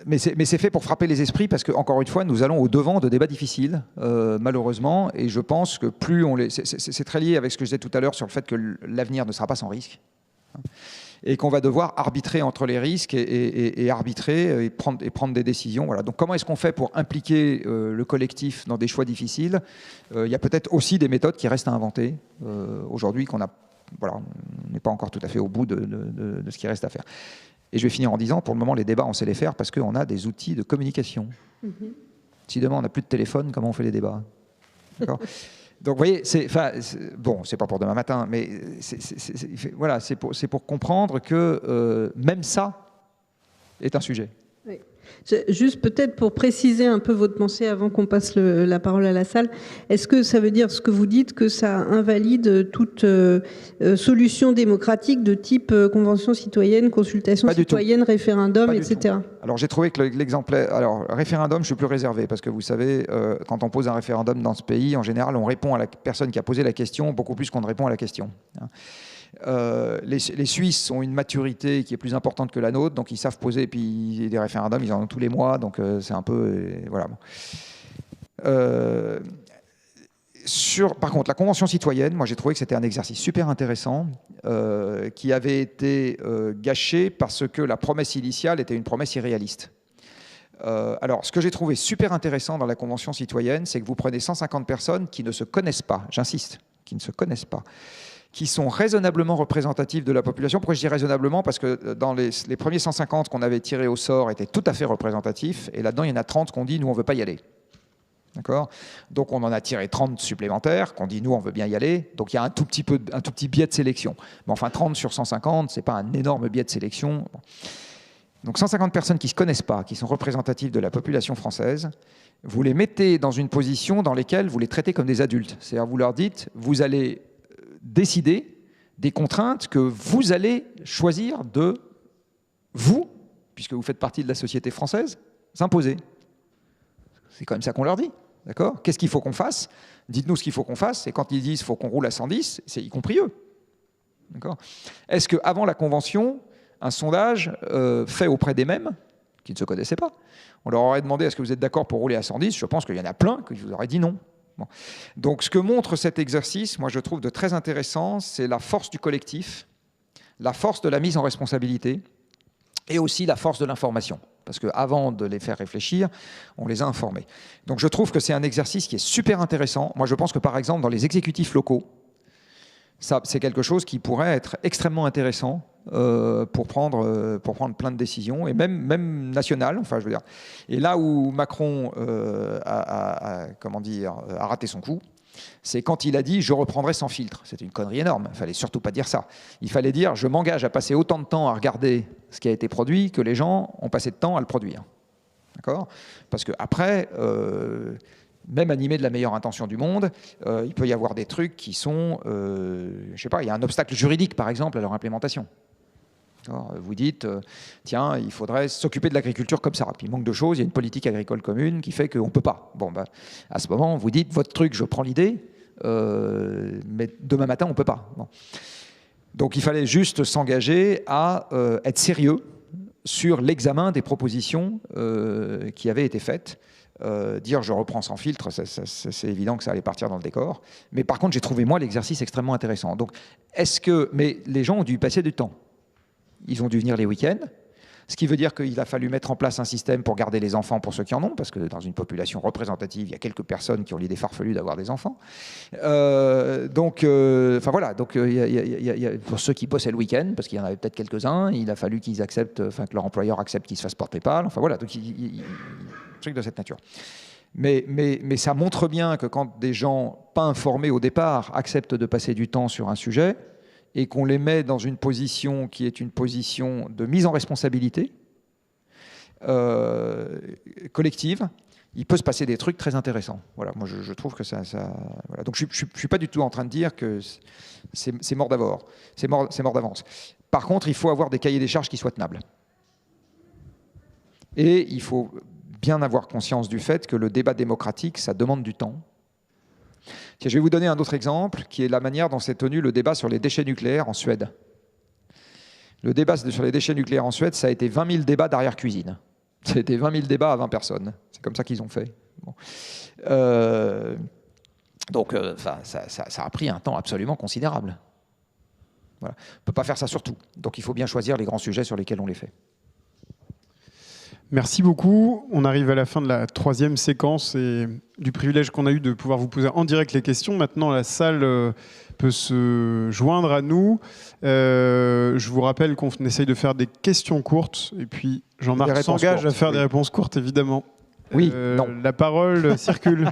Mais c'est fait pour frapper les esprits parce que, encore une fois, nous allons au-devant de débats difficiles, malheureusement, et je pense que plus on les... C'est très lié avec ce que je disais tout à l'heure sur le fait que l'avenir ne sera pas sans risque, et qu'on va devoir arbitrer entre les risques et arbitrer et prendre des décisions. Voilà. Donc comment est-ce qu'on fait pour impliquer le collectif dans des choix difficiles? Il y a peut-être aussi des méthodes qui restent à inventer aujourd'hui, on n'est pas encore tout à fait au bout de ce qui reste à faire. Et je vais finir en disant, pour le moment, les débats, on sait les faire parce qu'on a des outils de communication. Si demain, on n'a plus de téléphone, comment on fait les débats? D'accord. Donc, vous voyez, c'est pas pour demain matin, mais voilà, c'est pour comprendre que même ça est un sujet. Oui. Juste peut-être pour préciser un peu votre pensée avant qu'on passe la parole à la salle, est-ce que ça veut dire ce que vous dites que ça invalide toute solution démocratique de type convention citoyenne, consultation citoyenne, référendum, etc. Alors j'ai trouvé que l'exemplaire... Alors référendum, je suis plus réservé parce que vous savez, quand on pose un référendum dans ce pays, en général, on répond à la personne qui a posé la question beaucoup plus qu'on ne répond à la question. Les Suisses ont une maturité qui est plus importante que la nôtre, donc ils savent poser, et puis des référendums, ils en ont tous les mois, donc c'est un peu... voilà. Par contre, la Convention citoyenne, moi j'ai trouvé que c'était un exercice super intéressant, qui avait été gâché parce que la promesse initiale était une promesse irréaliste. Alors, ce que j'ai trouvé super intéressant dans la Convention citoyenne, c'est que vous prenez 150 personnes qui ne se connaissent pas, j'insiste, qui ne se connaissent pas, qui sont raisonnablement représentatifs de la population. Pourquoi je dis raisonnablement? Parce que dans les premiers 150 qu'on avait tirés au sort étaient tout à fait représentatifs, et là-dedans, il y en a 30 qu'on dit, nous, on ne veut pas y aller. D'accord? Donc, on en a tiré 30 supplémentaires, qu'on dit, nous, on veut bien y aller. Donc, il y a un tout petit biais de sélection. Mais enfin, 30 sur 150, ce n'est pas un énorme biais de sélection. Bon. Donc, 150 personnes qui ne se connaissent pas, qui sont représentatives de la population française, vous les mettez dans une position dans laquelle vous les traitez comme des adultes. C'est-à-dire, vous leur dites, vous allez décider des contraintes que vous allez choisir de vous, puisque vous faites partie de la société française, imposer. C'est quand même ça qu'on leur dit. D'accord? Qu'est-ce qu'il faut qu'on fasse? Dites-nous ce qu'il faut qu'on fasse. Et quand ils disent qu'il faut qu'on roule à 110, c'est y compris eux. D'accord? Est-ce qu'avant la Convention, un sondage fait auprès des mêmes, qui ne se connaissaient pas, on leur aurait demandé est-ce que vous êtes d'accord pour rouler à 110? Je pense qu'il y en a plein que je vous aurais dit non. Bon. Donc ce que montre cet exercice, moi je trouve de très intéressant, c'est la force du collectif, la force de la mise en responsabilité et aussi la force de l'information. Parce qu'avant de les faire réfléchir, on les a informés. Donc je trouve que c'est un exercice qui est super intéressant. Moi je pense que par exemple dans les exécutifs locaux, c'est quelque chose qui pourrait être extrêmement intéressant pour prendre plein de décisions, et même nationales, enfin je veux dire. Et là où Macron a raté son coup, c'est quand il a dit « je reprendrai sans filtre ». C'était une connerie énorme, il ne fallait surtout pas dire ça. Il fallait dire « je m'engage à passer autant de temps à regarder ce qui a été produit que les gens ont passé de temps à le produire ». D'accord ? Parce qu'après... même animé de la meilleure intention du monde, il peut y avoir des trucs qui sont, je sais pas, il y a un obstacle juridique, par exemple, à leur implémentation. Alors, vous dites, tiens, il faudrait s'occuper de l'agriculture comme ça. Puis il manque de choses, il y a une politique agricole commune qui fait qu'on ne peut pas. Bon, ben, à ce moment, vous dites, votre truc, je prends l'idée, mais demain matin, on ne peut pas. Bon. Donc il fallait juste s'engager à être sérieux sur l'examen des propositions qui avaient été faites. Dire je reprends sans filtre, c'est évident que ça allait partir dans le décor. Mais par contre, j'ai trouvé, moi, l'exercice extrêmement intéressant. Donc, mais les gens ont dû y passer du temps. Ils ont dû venir les week-ends, ce qui veut dire qu'il a fallu mettre en place un système pour garder les enfants pour ceux qui en ont, parce que dans une population représentative, il y a quelques personnes qui ont l'idée farfelue d'avoir des enfants. Donc, voilà. Donc, pour ceux qui bossaient le week-end, parce qu'il y en avait peut-être quelques-uns, il a fallu qu'ils acceptent, que leur employeur accepte qu'ils se fassent porter PayPal. Enfin voilà. Donc, truc de cette nature. Mais ça montre bien que quand des gens pas informés au départ acceptent de passer du temps sur un sujet et qu'on les met dans une position qui est une position de mise en responsabilité collective, il peut se passer des trucs très intéressants. Voilà, moi je trouve que ça voilà. Donc je suis pas du tout en train de dire que c'est mort d'avance. C'est mort d'avance. Par contre, il faut avoir des cahiers des charges qui soient tenables. Et il faut bien avoir conscience du fait que le débat démocratique, ça demande du temps. Tiens, je vais vous donner un autre exemple, qui est la manière dont s'est tenu le débat sur les déchets nucléaires en Suède. Le débat sur les déchets nucléaires en Suède, ça a été 20 000 débats d'arrière-cuisine. C'était 20 000 débats à 20 personnes. C'est comme ça qu'ils ont fait. Bon. Donc, ça a pris un temps absolument considérable. Voilà. On ne peut pas faire ça sur tout. Donc, il faut bien choisir les grands sujets sur lesquels on les fait. Merci beaucoup. On arrive à la fin de la 3e séquence et du privilège qu'on a eu de pouvoir vous poser en direct les questions. Maintenant, la salle peut se joindre à nous. Je vous rappelle qu'on essaye de faire des questions courtes. Et puis, Jean-Marc s'engage à faire des réponses courtes, évidemment. Oui, non. La parole circule.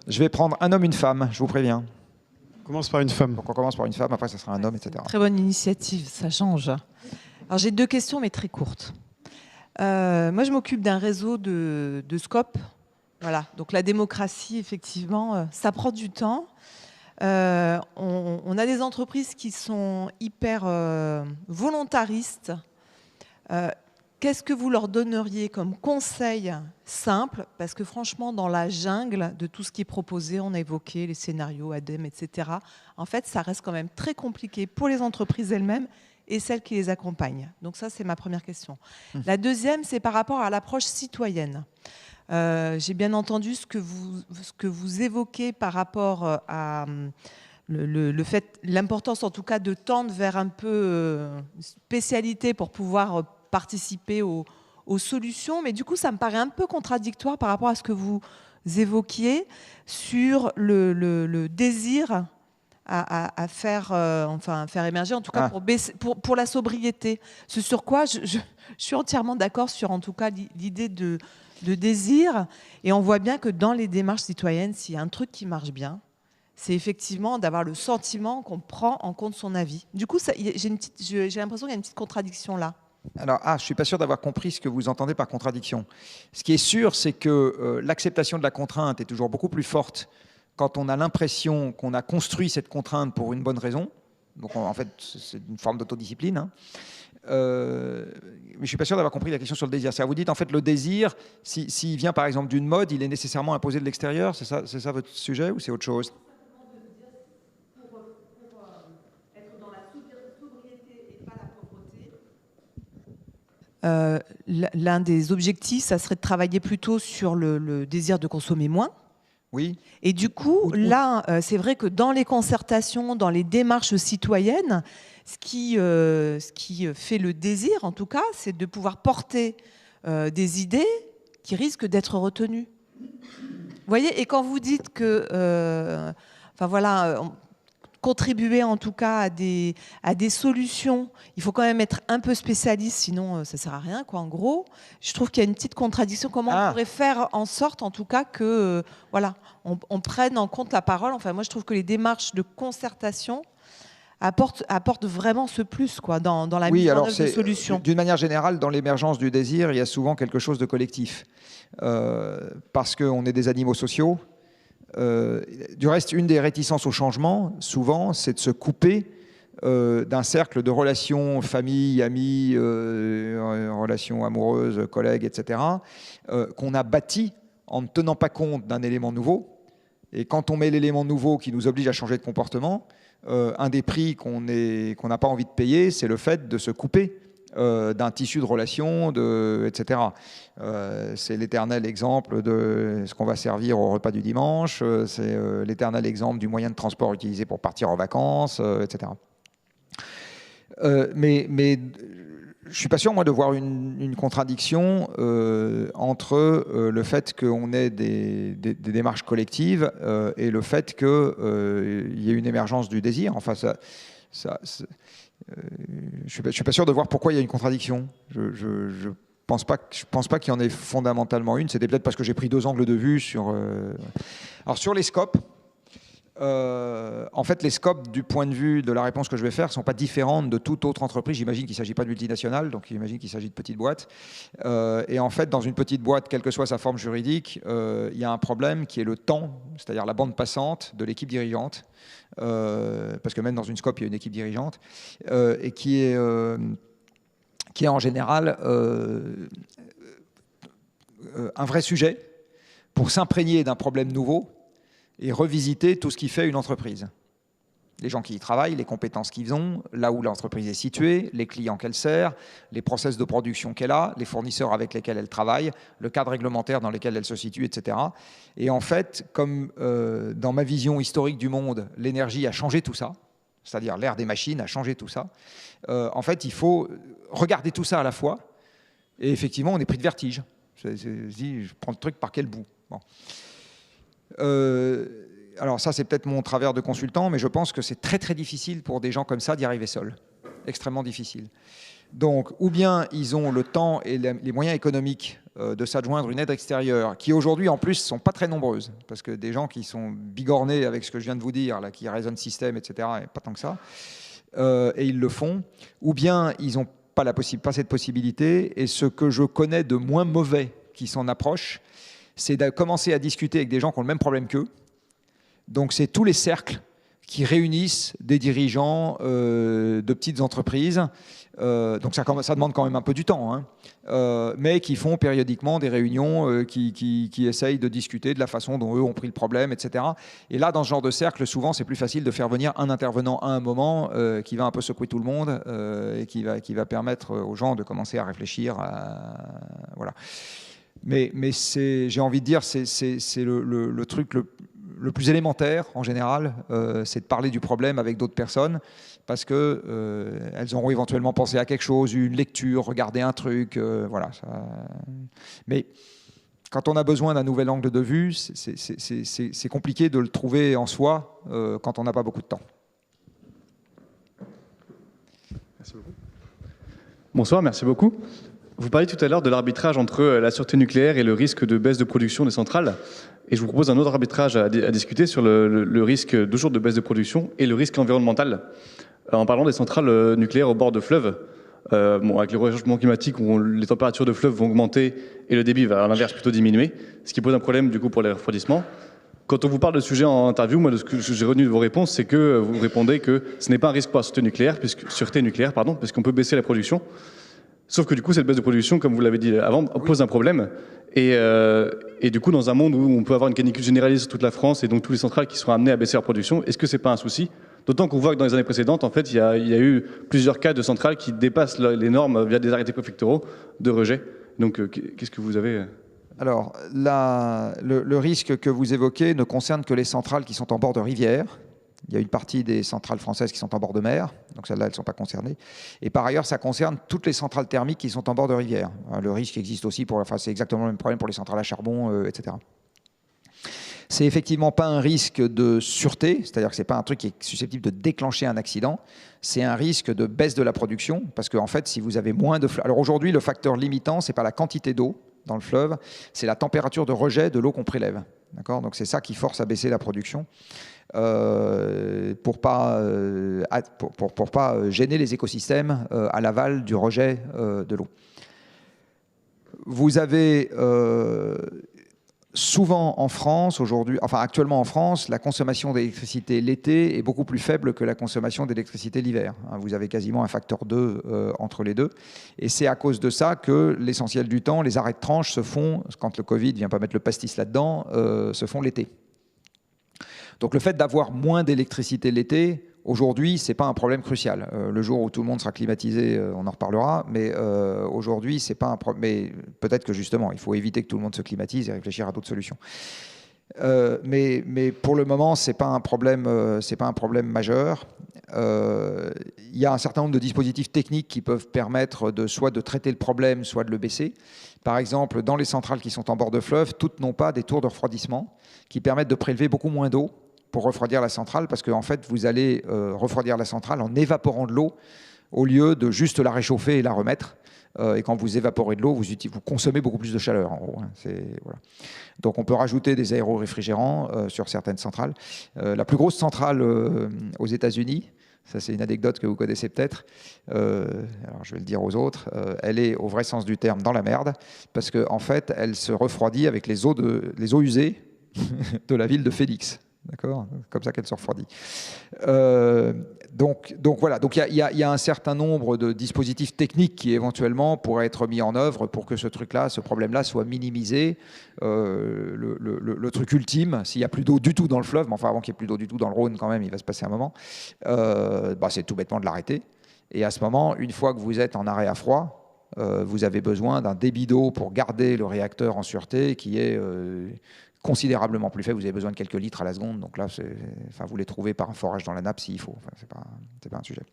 Je vais prendre un homme, une femme, je vous préviens. On commence par une femme. Donc on commence par une femme, après ça sera un homme, etc. Très bonne initiative, ça change. Alors j'ai 2 questions, mais très courtes. Moi, je m'occupe d'un réseau de SCOP. Voilà. Donc la démocratie, effectivement, ça prend du temps. On a des entreprises qui sont hyper volontaristes. Qu'est-ce que vous leur donneriez comme conseil simple? Parce que franchement, dans la jungle de tout ce qui est proposé, on a évoqué les scénarios, ADEME, etc. En fait, ça reste quand même très compliqué pour les entreprises elles-mêmes et celles qui les accompagnent. Donc ça, c'est ma première question. La deuxième, c'est par rapport à l'approche citoyenne. J'ai bien entendu ce que vous évoquez par rapport à l'importance en tout cas de tendre vers un peu spécialité pour pouvoir participer aux solutions. Mais du coup, ça me paraît un peu contradictoire par rapport à ce que vous évoquiez sur le désir à faire émerger, en tout cas pour la sobriété. Ce sur quoi je suis entièrement d'accord sur, en tout cas, l'idée de désir. Et on voit bien que dans les démarches citoyennes, s'il y a un truc qui marche bien, c'est effectivement d'avoir le sentiment qu'on prend en compte son avis. Du coup, j'ai l'impression qu'il y a une petite contradiction là. Alors, je ne suis pas sûr d'avoir compris ce que vous entendez par contradiction. Ce qui est sûr, c'est que l'acceptation de la contrainte est toujours beaucoup plus forte quand on a l'impression qu'on a construit cette contrainte pour une bonne raison. Donc, en fait, c'est une forme d'autodiscipline. Hein. Mais je ne suis pas sûr d'avoir compris la question sur le désir. C'est-à-dire, vous dites, en fait, le désir, s'il vient par exemple d'une mode, il est nécessairement imposé de l'extérieur. C'est ça votre sujet ou c'est autre chose? L'un des objectifs, ça serait de travailler plutôt sur le désir de consommer moins. Oui. Et du coup, là, c'est vrai que dans les concertations, dans les démarches citoyennes, ce qui fait le désir, en tout cas, c'est de pouvoir porter des idées qui risquent d'être retenues. Vous voyez, et quand vous dites que, contribuer en tout cas à des solutions, il faut quand même être un peu spécialiste, sinon ça ne sert à rien, quoi, en gros. Je trouve qu'il y a une petite contradiction. Comment on pourrait faire en sorte, en tout cas, que on prenne en compte la parole. Enfin, moi, je trouve que les démarches de concertation apportent vraiment ce plus, quoi, dans la mise en œuvre de solutions. D'une manière générale, dans l'émergence du désir, il y a souvent quelque chose de collectif. Parce qu'on est des animaux sociaux. Du reste, une des réticences au changement, souvent, c'est de se couper d'un cercle de relations, famille, amis, relations amoureuses, collègues, etc., qu'on a bâti en ne tenant pas compte d'un élément nouveau. Et quand on met l'élément nouveau qui nous oblige à changer de comportement, un des prix qu'on n'a pas envie de payer, c'est le fait de se couper d'un tissu de relations, etc. C'est l'éternel exemple de ce qu'on va servir au repas du dimanche, c'est l'éternel exemple du moyen de transport utilisé pour partir en vacances, etc. Mais je ne suis pas sûr, moi, de voir une contradiction entre le fait qu'on ait des démarches collectives et le fait qu'il y ait une émergence du désir. Enfin, je ne suis pas sûr de voir pourquoi il y a une contradiction. Je pense pas qu'il y en ait fondamentalement une. C'était peut-être parce que j'ai pris 2 angles de vue sur... Alors, sur les scopes, En fait, les scopes, du point de vue de la réponse que je vais faire, ne sont pas différentes de toute autre entreprise. J'imagine qu'il ne s'agit pas de multinationales, donc j'imagine qu'il s'agit de petites boîtes. Et en fait, dans une petite boîte, quelle que soit sa forme juridique, il y a un problème qui est le temps, c'est-à-dire la bande passante de l'équipe dirigeante, parce que même dans une scope, il y a une équipe dirigeante, et qui est en général un vrai sujet pour s'imprégner d'un problème nouveau et revisiter tout ce qui fait une entreprise. Les gens qui y travaillent, les compétences qu'ils ont, là où l'entreprise est située, les clients qu'elle sert, les process de production qu'elle a, les fournisseurs avec lesquels elle travaille, le cadre réglementaire dans lequel elle se situe, etc. Et en fait, comme dans ma vision historique du monde, l'énergie a changé tout ça, c'est-à-dire l'ère des machines a changé tout ça, en fait, il faut regarder tout ça à la fois. Et effectivement, on est pris de vertige. Je prends le truc par quel bout. Bon. Alors ça, c'est peut-être mon travers de consultant, mais je pense que c'est très très difficile pour des gens comme ça d'y arriver seuls. Extrêmement difficile. Donc, ou bien ils ont le temps et les moyens économiques de s'adjoindre une aide extérieure, qui aujourd'hui en plus ne sont pas très nombreuses, parce que des gens qui sont bigornés avec ce que je viens de vous dire, là, qui raisonnent système, etc., et pas tant que ça, et ils le font, ou bien ils n'ont pas cette possibilité, et ce que je connais de moins mauvais qui s'en approche, c'est de commencer à discuter avec des gens qui ont le même problème qu'eux. Donc c'est tous les cercles qui réunissent des dirigeants de petites entreprises. Donc ça demande quand même un peu du temps, hein, mais qui font périodiquement des réunions qui essayent de discuter de la façon dont eux ont pris le problème, etc. Et là, dans ce genre de cercle, souvent, c'est plus facile de faire venir un intervenant à un moment qui va un peu secouer tout le monde et qui va permettre aux gens de commencer à réfléchir. Voilà. Mais j'ai envie de dire, c'est le truc le plus élémentaire, en général, c'est de parler du problème avec d'autres personnes, parce qu'elles auront éventuellement pensé à quelque chose, une lecture, regardé un truc, voilà. Mais quand on a besoin d'un nouvel angle de vue, c'est compliqué de le trouver en soi quand on n'a pas beaucoup de temps. Merci beaucoup. Bonsoir, merci beaucoup. Vous parliez tout à l'heure de l'arbitrage entre la sûreté nucléaire et le risque de baisse de production des centrales. Et je vous propose un autre arbitrage à discuter sur le risque toujours de baisse de production et le risque environnemental. En parlant des centrales nucléaires au bord de fleuves, avec le réchauffement climatique où les températures de fleuves vont augmenter et le débit va à l'inverse plutôt diminuer, ce qui pose un problème du coup pour les refroidissements. Quand on vous parle de sujet en interview, moi, de ce que j'ai retenu de vos réponses, c'est que vous répondez que ce n'est pas un risque pour la sûreté nucléaire, puisqu'on peut baisser la production. Sauf que du coup, cette baisse de production, comme vous l'avez dit avant, pose un problème. Et du coup, dans un monde où on peut avoir une canicule généralisée sur toute la France et donc toutes les centrales qui seront amenées à baisser leur production, est-ce que ce n'est pas un souci? D'autant qu'on voit que dans les années précédentes, en fait, il y a eu plusieurs cas de centrales qui dépassent les normes via des arrêtés préfectoraux de rejet. Donc, qu'est-ce que vous avez? Alors, le risque que vous évoquez ne concerne que les centrales qui sont en bord de rivière. Il y a une partie des centrales françaises qui sont en bord de mer, donc celles-là, elles ne sont pas concernées. Et par ailleurs, ça concerne toutes les centrales thermiques qui sont en bord de rivière. Le risque existe aussi c'est exactement le même problème pour les centrales à charbon, etc. C'est effectivement pas un risque de sûreté, c'est-à-dire que c'est pas un truc qui est susceptible de déclencher un accident. C'est un risque de baisse de la production, parce qu'en fait, si vous avez moins de fleuves... Alors aujourd'hui, le facteur limitant, c'est pas la quantité d'eau dans le fleuve, c'est la température de rejet de l'eau qu'on prélève. D'accord ? Donc c'est ça qui force à baisser la production. Pour pas gêner les écosystèmes à l'aval du rejet de l'eau. Vous avez souvent en France aujourd'hui, enfin actuellement en France, la consommation d'électricité l'été est beaucoup plus faible que la consommation d'électricité l'hiver. Vous avez quasiment un facteur 2 entre les deux. Et c'est à cause de ça que l'essentiel du temps, les arrêts de tranche se font, quand le Covid ne vient pas mettre le pastis là-dedans, se font l'été. Donc le fait d'avoir moins d'électricité l'été, aujourd'hui, ce n'est pas un problème crucial. Le jour où tout le monde sera climatisé, on en reparlera, mais aujourd'hui, ce n'est pas un problème. Mais peut-être que justement, il faut éviter que tout le monde se climatise et réfléchir à d'autres solutions. Mais pour le moment, ce n'est pas un problème majeur. Il y a un certain nombre de dispositifs techniques qui peuvent permettre soit de traiter le problème, soit de le baisser. Par exemple, dans les centrales qui sont en bord de fleuve, toutes n'ont pas des tours de refroidissement qui permettent de prélever beaucoup moins d'eau pour refroidir la centrale, parce qu'en fait, vous allez refroidir la centrale en évaporant de l'eau au lieu de juste la réchauffer et la remettre. et quand vous évaporez de l'eau, vous consommez beaucoup plus de chaleur, en gros. Hein. Voilà. Donc on peut rajouter des aéroréfrigérants sur certaines centrales. La plus grosse centrale aux États-Unis, ça c'est une anecdote que vous connaissez peut-être, alors je vais le dire aux autres, elle est au vrai sens du terme dans la merde, parce qu'en fait elle se refroidit avec les eaux usées de la ville de Phoenix. D'accord, comme ça qu'elle se refroidit. Donc voilà, donc il y a un certain nombre de dispositifs techniques qui éventuellement pourraient être mis en œuvre pour que ce truc-là, ce problème-là soit minimisé. Le truc ultime, s'il n'y a plus d'eau du tout dans le fleuve, mais enfin avant qu'il n'y ait plus d'eau du tout dans le Rhône quand même, il va se passer un moment, c'est tout bêtement de l'arrêter. Et à ce moment, une fois que vous êtes en arrêt à froid, vous avez besoin d'un débit d'eau pour garder le réacteur en sûreté qui est considérablement plus faible. Vous avez besoin de quelques litres à la seconde. Donc là, vous les trouvez par un forage dans la nappe s'il faut. Enfin, c'est pas un sujet.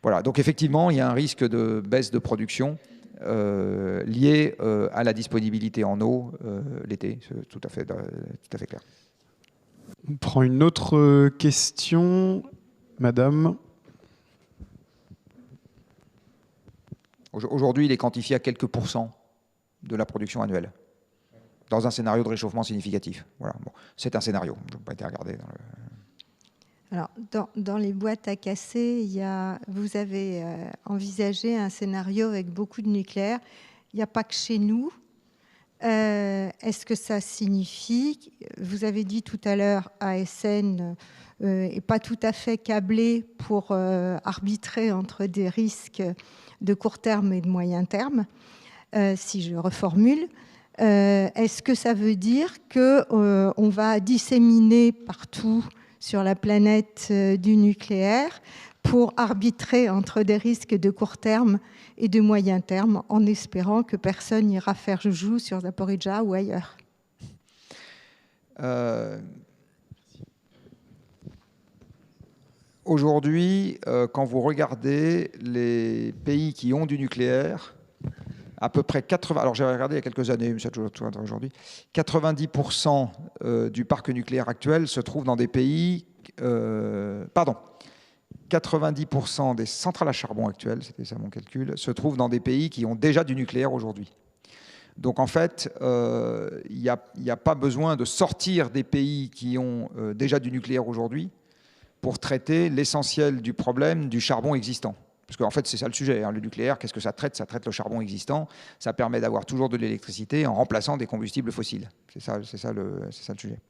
Voilà. Donc effectivement, il y a un risque de baisse de production lié à la disponibilité en eau l'été. C'est tout à fait clair. On prend une autre question. Madame. Aujourd'hui, il est quantifié à quelques pourcents de la production annuelle, dans un scénario de réchauffement significatif. Voilà. Bon, c'est un scénario, je n'ai pas été regardé. Alors, dans les boîtes à casser, vous avez envisagé un scénario avec beaucoup de nucléaire. Il n'y a pas que chez nous. Est-ce que ça signifie, vous avez dit tout à l'heure, ASN n'est pas tout à fait câblé pour arbitrer entre des risques de court terme et de moyen terme, si je reformule. Est-ce que ça veut dire qu'on va disséminer partout sur la planète du nucléaire pour arbitrer entre des risques de court terme et de moyen terme, en espérant que personne n'ira faire joujou sur Zaporizhzhia ou ailleurs? Aujourd'hui, quand vous regardez les pays qui ont du nucléaire, à peu près 80, alors j'ai regardé il y a quelques années, mais ça toujours aujourd'hui, 90% du parc nucléaire actuel se trouve dans des pays, 90% des centrales à charbon actuelles, c'était ça mon calcul, se trouvent dans des pays qui ont déjà du nucléaire aujourd'hui. Donc en fait, il n'y a pas besoin de sortir des pays qui ont déjà du nucléaire aujourd'hui pour traiter l'essentiel du problème du charbon existant. Parce qu'en fait, c'est ça le sujet. Hein. Le nucléaire, qu'est-ce que ça traite? Ça traite le charbon existant. Ça permet d'avoir toujours de l'électricité en remplaçant des combustibles fossiles. C'est ça le sujet.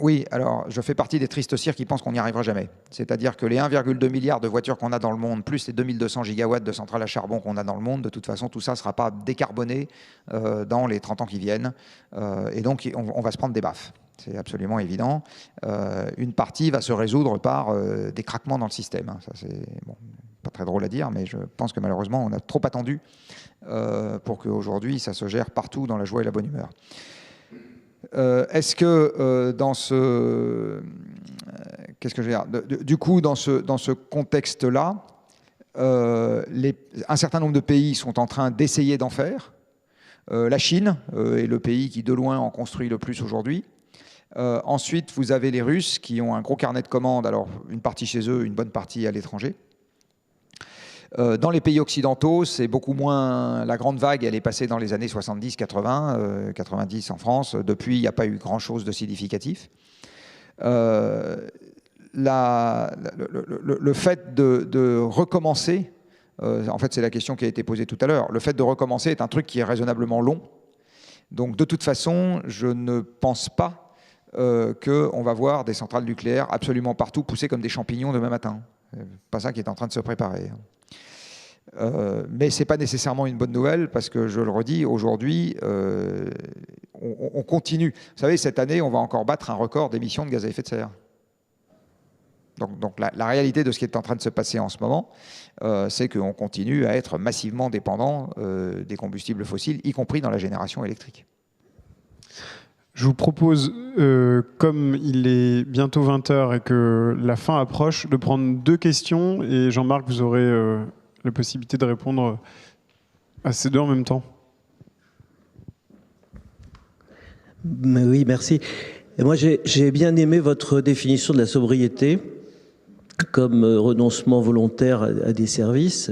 Oui, alors je fais partie des tristes cires qui pensent qu'on n'y arrivera jamais. C'est-à-dire que les 1,2 milliard de voitures qu'on a dans le monde, plus les 2200 gigawatts de centrales à charbon qu'on a dans le monde, de toute façon, tout ça ne sera pas décarboné dans les 30 ans qui viennent. Et donc, on va se prendre des baffes. C'est absolument évident. Une partie va se résoudre par des craquements dans le système. Ça, c'est pas très drôle à dire, mais je pense que malheureusement, on a trop attendu pour qu'aujourd'hui, ça se gère partout dans la joie et la bonne humeur. Est-ce que dans ce... Qu'est-ce que je veux dire ? Du coup, dans ce contexte-là, un certain nombre de pays sont en train d'essayer d'en faire. La Chine est le pays qui, de loin, en construit le plus aujourd'hui. Ensuite, vous avez les Russes qui ont un gros carnet de commandes, alors une partie chez eux, une bonne partie à l'étranger. Dans les pays occidentaux, c'est beaucoup moins... La grande vague, elle est passée dans les années 70, 80, 90 en France. Depuis, il n'y a pas eu grand-chose de significatif. Le fait de recommencer, en fait, c'est la question qui a été posée tout à l'heure. Le fait de recommencer est un truc qui est raisonnablement long. Donc, de toute façon, je ne pense pas qu'on va voir des centrales nucléaires absolument partout pousser comme des champignons demain matin. C'est pas ça qui est en train de se préparer. Mais ce n'est pas nécessairement une bonne nouvelle parce que, je le redis, aujourd'hui, on continue. Vous savez, cette année, on va encore battre un record d'émissions de gaz à effet de serre. Donc la réalité de ce qui est en train de se passer en ce moment, c'est qu'on continue à être massivement dépendant des combustibles fossiles, y compris dans la génération électrique. Je vous propose, comme il est bientôt 20h et que la fin approche, de prendre 2 questions. Et Jean-Marc, vous aurez la possibilité de répondre à ces 2 en même temps. Oui, merci. Et moi, j'ai bien aimé votre définition de la sobriété comme renoncement volontaire à des services.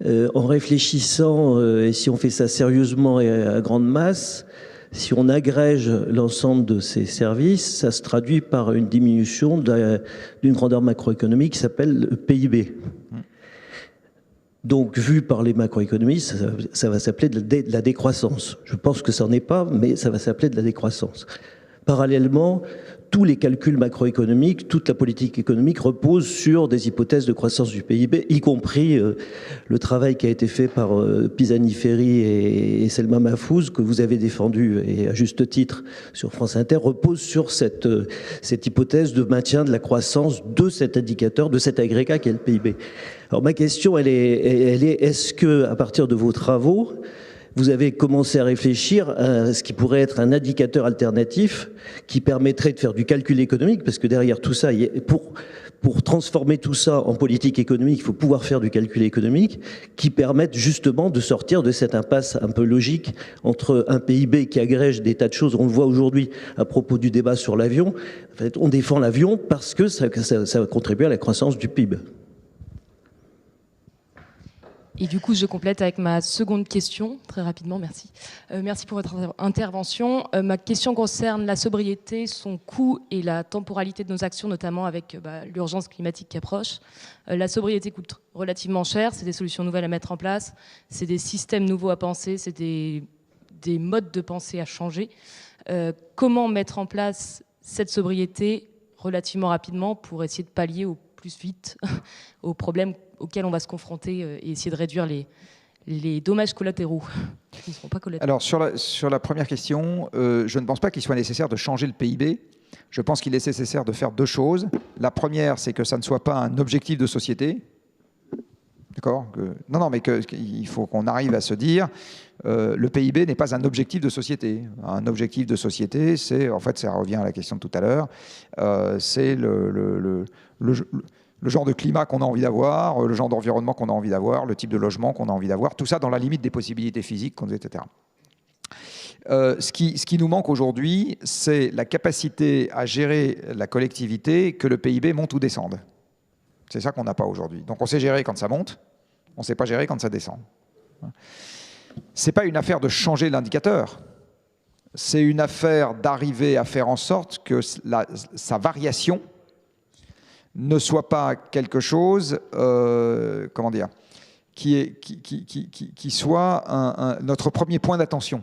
En réfléchissant, et si on fait ça sérieusement et à grande masse, si on agrège l'ensemble de ces services, ça se traduit par une diminution d'une grandeur macroéconomique qui s'appelle le PIB. Donc, vu par les macroéconomistes, ça va s'appeler de la décroissance. Je pense que ça n'en est pas, mais ça va s'appeler de la décroissance. Parallèlement, tous les calculs macroéconomiques, toute la politique économique repose sur des hypothèses de croissance du PIB, y compris le travail qui a été fait par Pisani-Ferry et Selma Mahfouz, que vous avez défendu, et à juste titre, sur France Inter, repose sur cette hypothèse de maintien de la croissance de cet indicateur, de cet agrégat qu'est le PIB. Alors ma question, elle est est-ce que, à partir de vos travaux, vous avez commencé à réfléchir à ce qui pourrait être un indicateur alternatif qui permettrait de faire du calcul économique, parce que derrière tout ça, pour transformer tout ça en politique économique, il faut pouvoir faire du calcul économique qui permette justement de sortir de cette impasse un peu logique entre un PIB qui agrège des tas de choses. On le voit aujourd'hui à propos du débat sur l'avion. En fait, on défend l'avion parce que ça va contribuer à la croissance du PIB. Et du coup, je complète avec ma seconde question, très rapidement, merci. Merci pour votre intervention. Ma question concerne la sobriété, son coût et la temporalité de nos actions, notamment avec l'urgence climatique qui approche. La sobriété coûte relativement cher, c'est des solutions nouvelles à mettre en place, c'est des systèmes nouveaux à penser, c'est des modes de pensée à changer. Comment mettre en place cette sobriété relativement rapidement pour essayer de pallier au plus vite aux problèmes auxquels on va se confronter et essayer de réduire les dommages collatéraux qui ne seront pas collatéraux. Alors sur la première question, je ne pense pas qu'il soit nécessaire de changer le PIB. Je pense qu'il est nécessaire de faire deux choses. La première, c'est que ça ne soit pas un objectif de société. D'accord ? Non, mais il faut qu'on arrive à se dire, le PIB n'est pas un objectif de société. Un objectif de société, c'est, en fait, ça revient à la question de tout à l'heure, c'est le genre de climat qu'on a envie d'avoir, le genre d'environnement qu'on a envie d'avoir, le type de logement qu'on a envie d'avoir, tout ça dans la limite des possibilités physiques, etc. Ce qui nous manque aujourd'hui, c'est la capacité à gérer la collectivité, que le PIB monte ou descende. C'est ça qu'on n'a pas aujourd'hui. Donc on sait gérer quand ça monte, on ne sait pas gérer quand ça descend. Ce n'est pas une affaire de changer l'indicateur, c'est une affaire d'arriver à faire en sorte que sa variation ne soit pas quelque chose, qui soit notre premier point d'attention.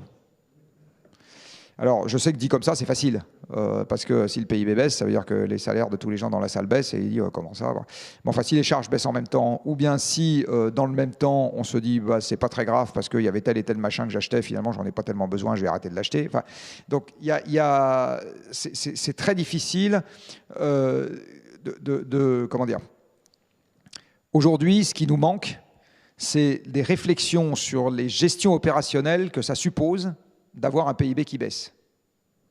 Alors, je sais que dit comme ça, c'est facile, parce que si le PIB baisse, ça veut dire que les salaires de tous les gens dans la salle baissent, et il dit comment ça bon, enfin, si les charges baissent en même temps, ou bien si dans le même temps, on se dit c'est pas très grave parce qu'il y avait tel et tel machin que j'achetais, finalement j'en ai pas tellement besoin, je vais arrêter de l'acheter. Enfin, donc c'est très difficile comment dire. Aujourd'hui, ce qui nous manque, c'est des réflexions sur les gestions opérationnelles que ça suppose d'avoir un PIB qui baisse.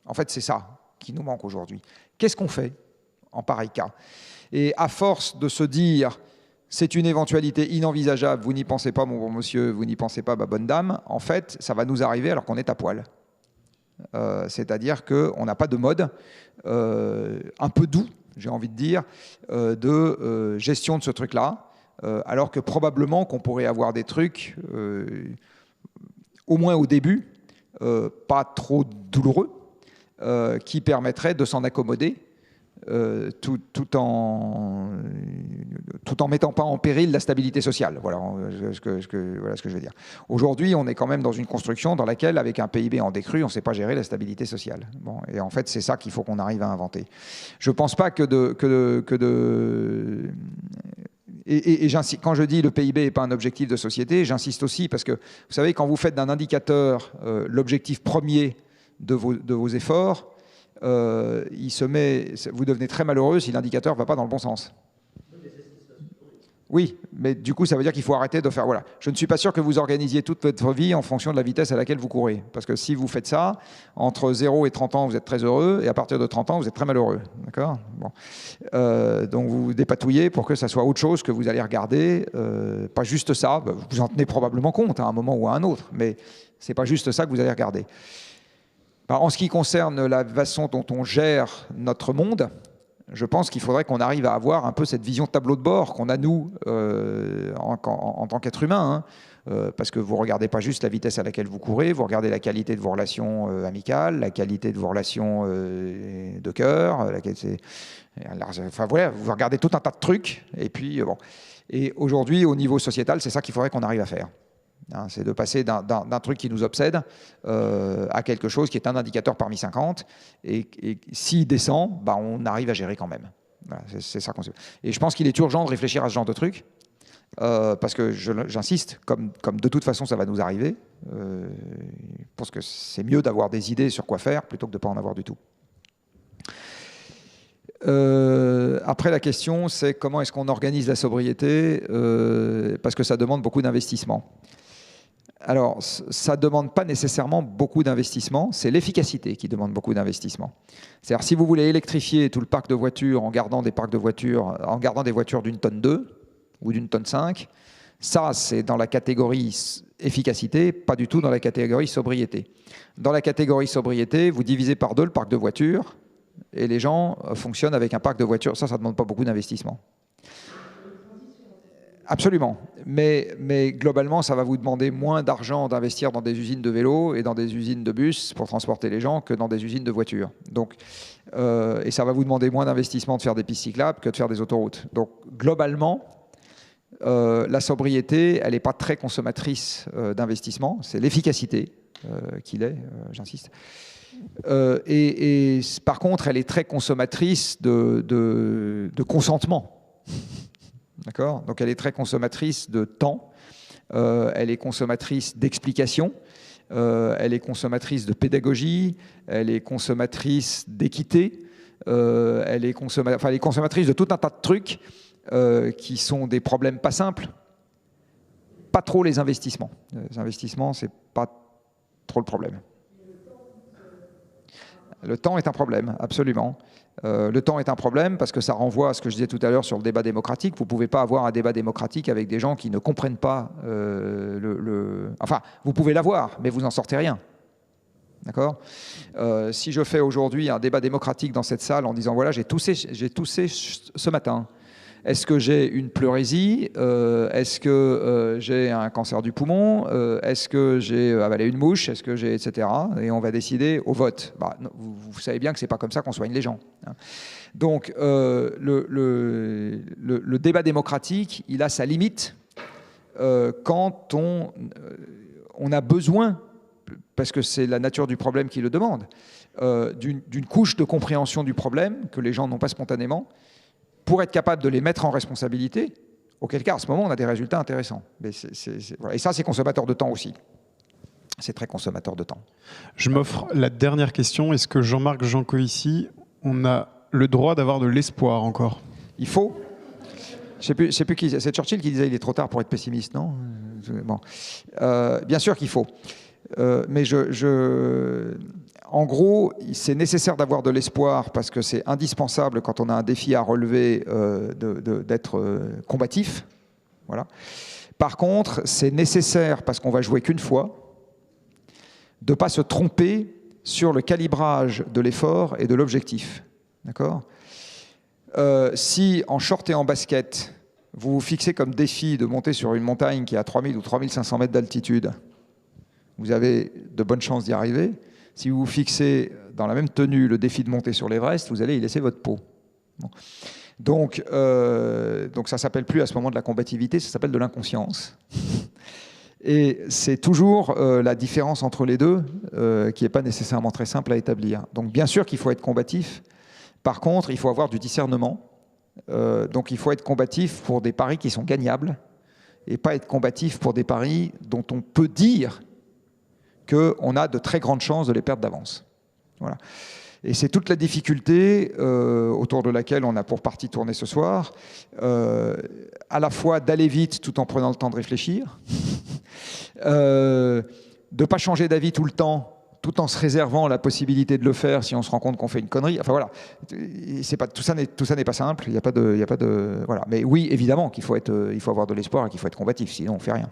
En fait, c'est ça qui nous manque aujourd'hui. Qu'est-ce qu'on fait en pareil cas? Et à force de se dire c'est une éventualité inenvisageable, vous n'y pensez pas mon bon monsieur, vous n'y pensez pas ma bonne dame, en fait, ça va nous arriver alors qu'on est à poil. C'est-à-dire qu'on n'a pas de mode un peu doux, j'ai envie de dire, de gestion de ce truc-là, alors que probablement qu'on pourrait avoir des trucs, au moins au début, pas trop douloureux, qui permettraient de s'en accommoder tout en mettant pas en péril la stabilité sociale. Voilà ce que je veux dire. Aujourd'hui, on est quand même dans une construction dans laquelle, avec un PIB en décrue, on ne sait pas gérer la stabilité sociale. Bon, et en fait, c'est ça qu'il faut qu'on arrive à inventer. Je ne pense pas que quand je dis le PIB n'est pas un objectif de société, j'insiste aussi parce que, vous savez, quand vous faites d'un indicateur l'objectif premier de vos efforts, vous devenez très malheureux si l'indicateur ne va pas dans le bon sens. Oui, mais du coup, ça veut dire qu'il faut arrêter de faire... Voilà. Je ne suis pas sûr que vous organisiez toute votre vie en fonction de la vitesse à laquelle vous courez. Parce que si vous faites ça, entre 0 et 30 ans, vous êtes très heureux, et à partir de 30 ans, vous êtes très malheureux. D'accord ? Bon. Donc vous dépatouillez pour que ça soit autre chose que vous allez regarder. Pas juste ça, vous en tenez probablement compte à un moment ou à un autre, mais ce n'est pas juste ça que vous allez regarder. En ce qui concerne la façon dont on gère notre monde, je pense qu'il faudrait qu'on arrive à avoir un peu cette vision tableau de bord qu'on a nous en tant qu'être humain. Parce que vous ne regardez pas juste la vitesse à laquelle vous courez, vous regardez la qualité de vos relations amicales, la qualité de vos relations de cœur, enfin voilà, vous regardez tout un tas de trucs. Et puis bon. Et aujourd'hui, au niveau sociétal, c'est ça qu'il faudrait qu'on arrive à faire. C'est de passer d'un truc qui nous obsède à quelque chose qui est un indicateur parmi 50. Et s'il descend, on arrive à gérer quand même. Voilà, c'est ça qu'on sait. Et je pense qu'il est urgent de réfléchir à ce genre de truc. Parce que j'insiste, comme de toute façon ça va nous arriver, je pense que c'est mieux d'avoir des idées sur quoi faire plutôt que de ne pas en avoir du tout. Après, la question, c'est comment est-ce qu'on organise la sobriété, parce que ça demande beaucoup d'investissement. Alors, ça ne demande pas nécessairement beaucoup d'investissement, c'est l'efficacité qui demande beaucoup d'investissement. C'est-à-dire, si vous voulez électrifier tout le parc de voitures en gardant des voitures d'une tonne 2 ou d'une tonne 5, ça, c'est dans la catégorie efficacité, pas du tout dans la catégorie sobriété. Dans la catégorie sobriété, vous divisez par 2 le parc de voitures, et les gens fonctionnent avec un parc de voitures. Ça ne demande pas beaucoup d'investissement. Absolument. Mais globalement, ça va vous demander moins d'argent d'investir dans des usines de vélos et dans des usines de bus pour transporter les gens que dans des usines de voitures. Donc, et ça va vous demander moins d'investissement de faire des pistes cyclables que de faire des autoroutes. Donc, globalement, la sobriété, elle n'est pas très consommatrice d'investissement. C'est l'efficacité qu'il est, j'insiste. Et par contre, elle est très consommatrice de consentement. D'accord ? Donc elle est très consommatrice de temps, elle est consommatrice d'explication, elle est consommatrice de pédagogie, elle est consommatrice d'équité, elle est consommatrice de tout un tas de trucs qui sont des problèmes pas simples. Pas trop les investissements. Les investissements, c'est pas trop le problème. Le temps est un problème, absolument. Le temps est un problème parce que ça renvoie à ce que je disais tout à l'heure sur le débat démocratique. Vous ne pouvez pas avoir un débat démocratique avec des gens qui ne comprennent pas Enfin, vous pouvez l'avoir, mais vous n'en sortez rien. D'accord ? Si je fais aujourd'hui un débat démocratique dans cette salle en disant « Voilà, j'ai toussé ce matin. Est-ce que j'ai une pleurésie ? Est-ce que j'ai un cancer du poumon ? Est-ce que j'ai avalé une mouche ? Est-ce que j'ai... etc. » Et on va décider au vote. Vous savez bien que ce n'est pas comme ça qu'on soigne les gens. Donc, le débat démocratique, il a sa limite quand on a besoin, parce que c'est la nature du problème qui le demande, d'une couche de compréhension du problème que les gens n'ont pas spontanément, pour être capable de les mettre en responsabilité, auquel cas, à ce moment, on a des résultats intéressants. Mais voilà. Et ça, c'est consommateur de temps aussi. C'est très consommateur de temps. Je m'offre la dernière question. Est-ce que Jean-Marc Jancovici, on a le droit d'avoir de l'espoir encore ? Il faut. Je ne sais plus qui. C'est Churchill qui disait « il est trop tard pour être pessimiste », non ? Bon. Bien sûr qu'il faut. Mais en gros, c'est nécessaire d'avoir de l'espoir parce que c'est indispensable quand on a un défi à relever d'être combatif. Voilà. Par contre, c'est nécessaire parce qu'on va jouer qu'une fois de ne pas se tromper sur le calibrage de l'effort et de l'objectif. D'accord ? Si en short et en basket, vous vous fixez comme défi de monter sur une montagne qui est à 3000 ou 3500 mètres d'altitude, vous avez de bonnes chances d'y arriver. Si vous vous fixez dans la même tenue le défi de monter sur l'Everest, vous allez y laisser votre peau. Bon. Donc ça ne s'appelle plus à ce moment de la combativité, ça s'appelle de l'inconscience. Et c'est toujours la différence entre les deux qui n'est pas nécessairement très simple à établir. Donc bien sûr qu'il faut être combatif. Par contre, il faut avoir du discernement. Donc il faut être combatif pour des paris qui sont gagnables et pas être combatif pour des paris dont on peut dire qu'on a de très grandes chances de les perdre d'avance. Voilà. Et c'est toute la difficulté autour de laquelle on a pour partie tourné ce soir, à la fois d'aller vite tout en prenant le temps de réfléchir, de ne pas changer d'avis tout le temps, tout en se réservant la possibilité de le faire si on se rend compte qu'on fait une connerie. Enfin voilà, tout ça n'est pas simple, il n'y a pas de voilà. Mais oui, évidemment qu'il faut avoir de l'espoir et qu'il faut être combatif, sinon on ne fait rien.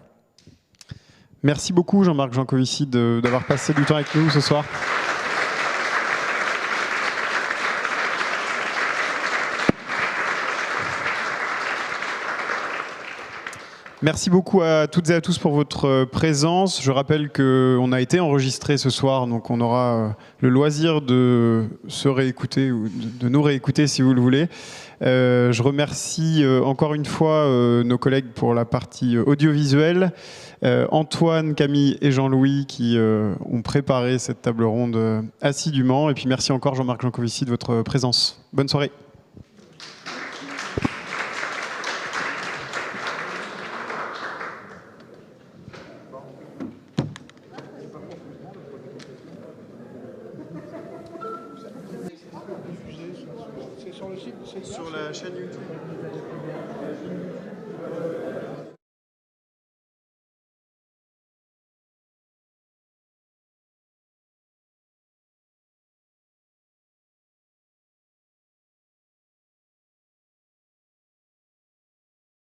Merci beaucoup Jean-Marc Jancovici d'avoir passé du temps avec nous ce soir. Merci beaucoup à toutes et à tous pour votre présence. Je rappelle qu'on a été enregistré ce soir, donc on aura le loisir de se réécouter ou de nous réécouter si vous le voulez. Je remercie encore une fois nos collègues pour la partie audiovisuelle, Antoine, Camille et Jean-Louis qui ont préparé cette table ronde assidûment. Et puis merci encore Jean-Marc Jancovici de votre présence. Bonne soirée. Sur la chaîne YouTube.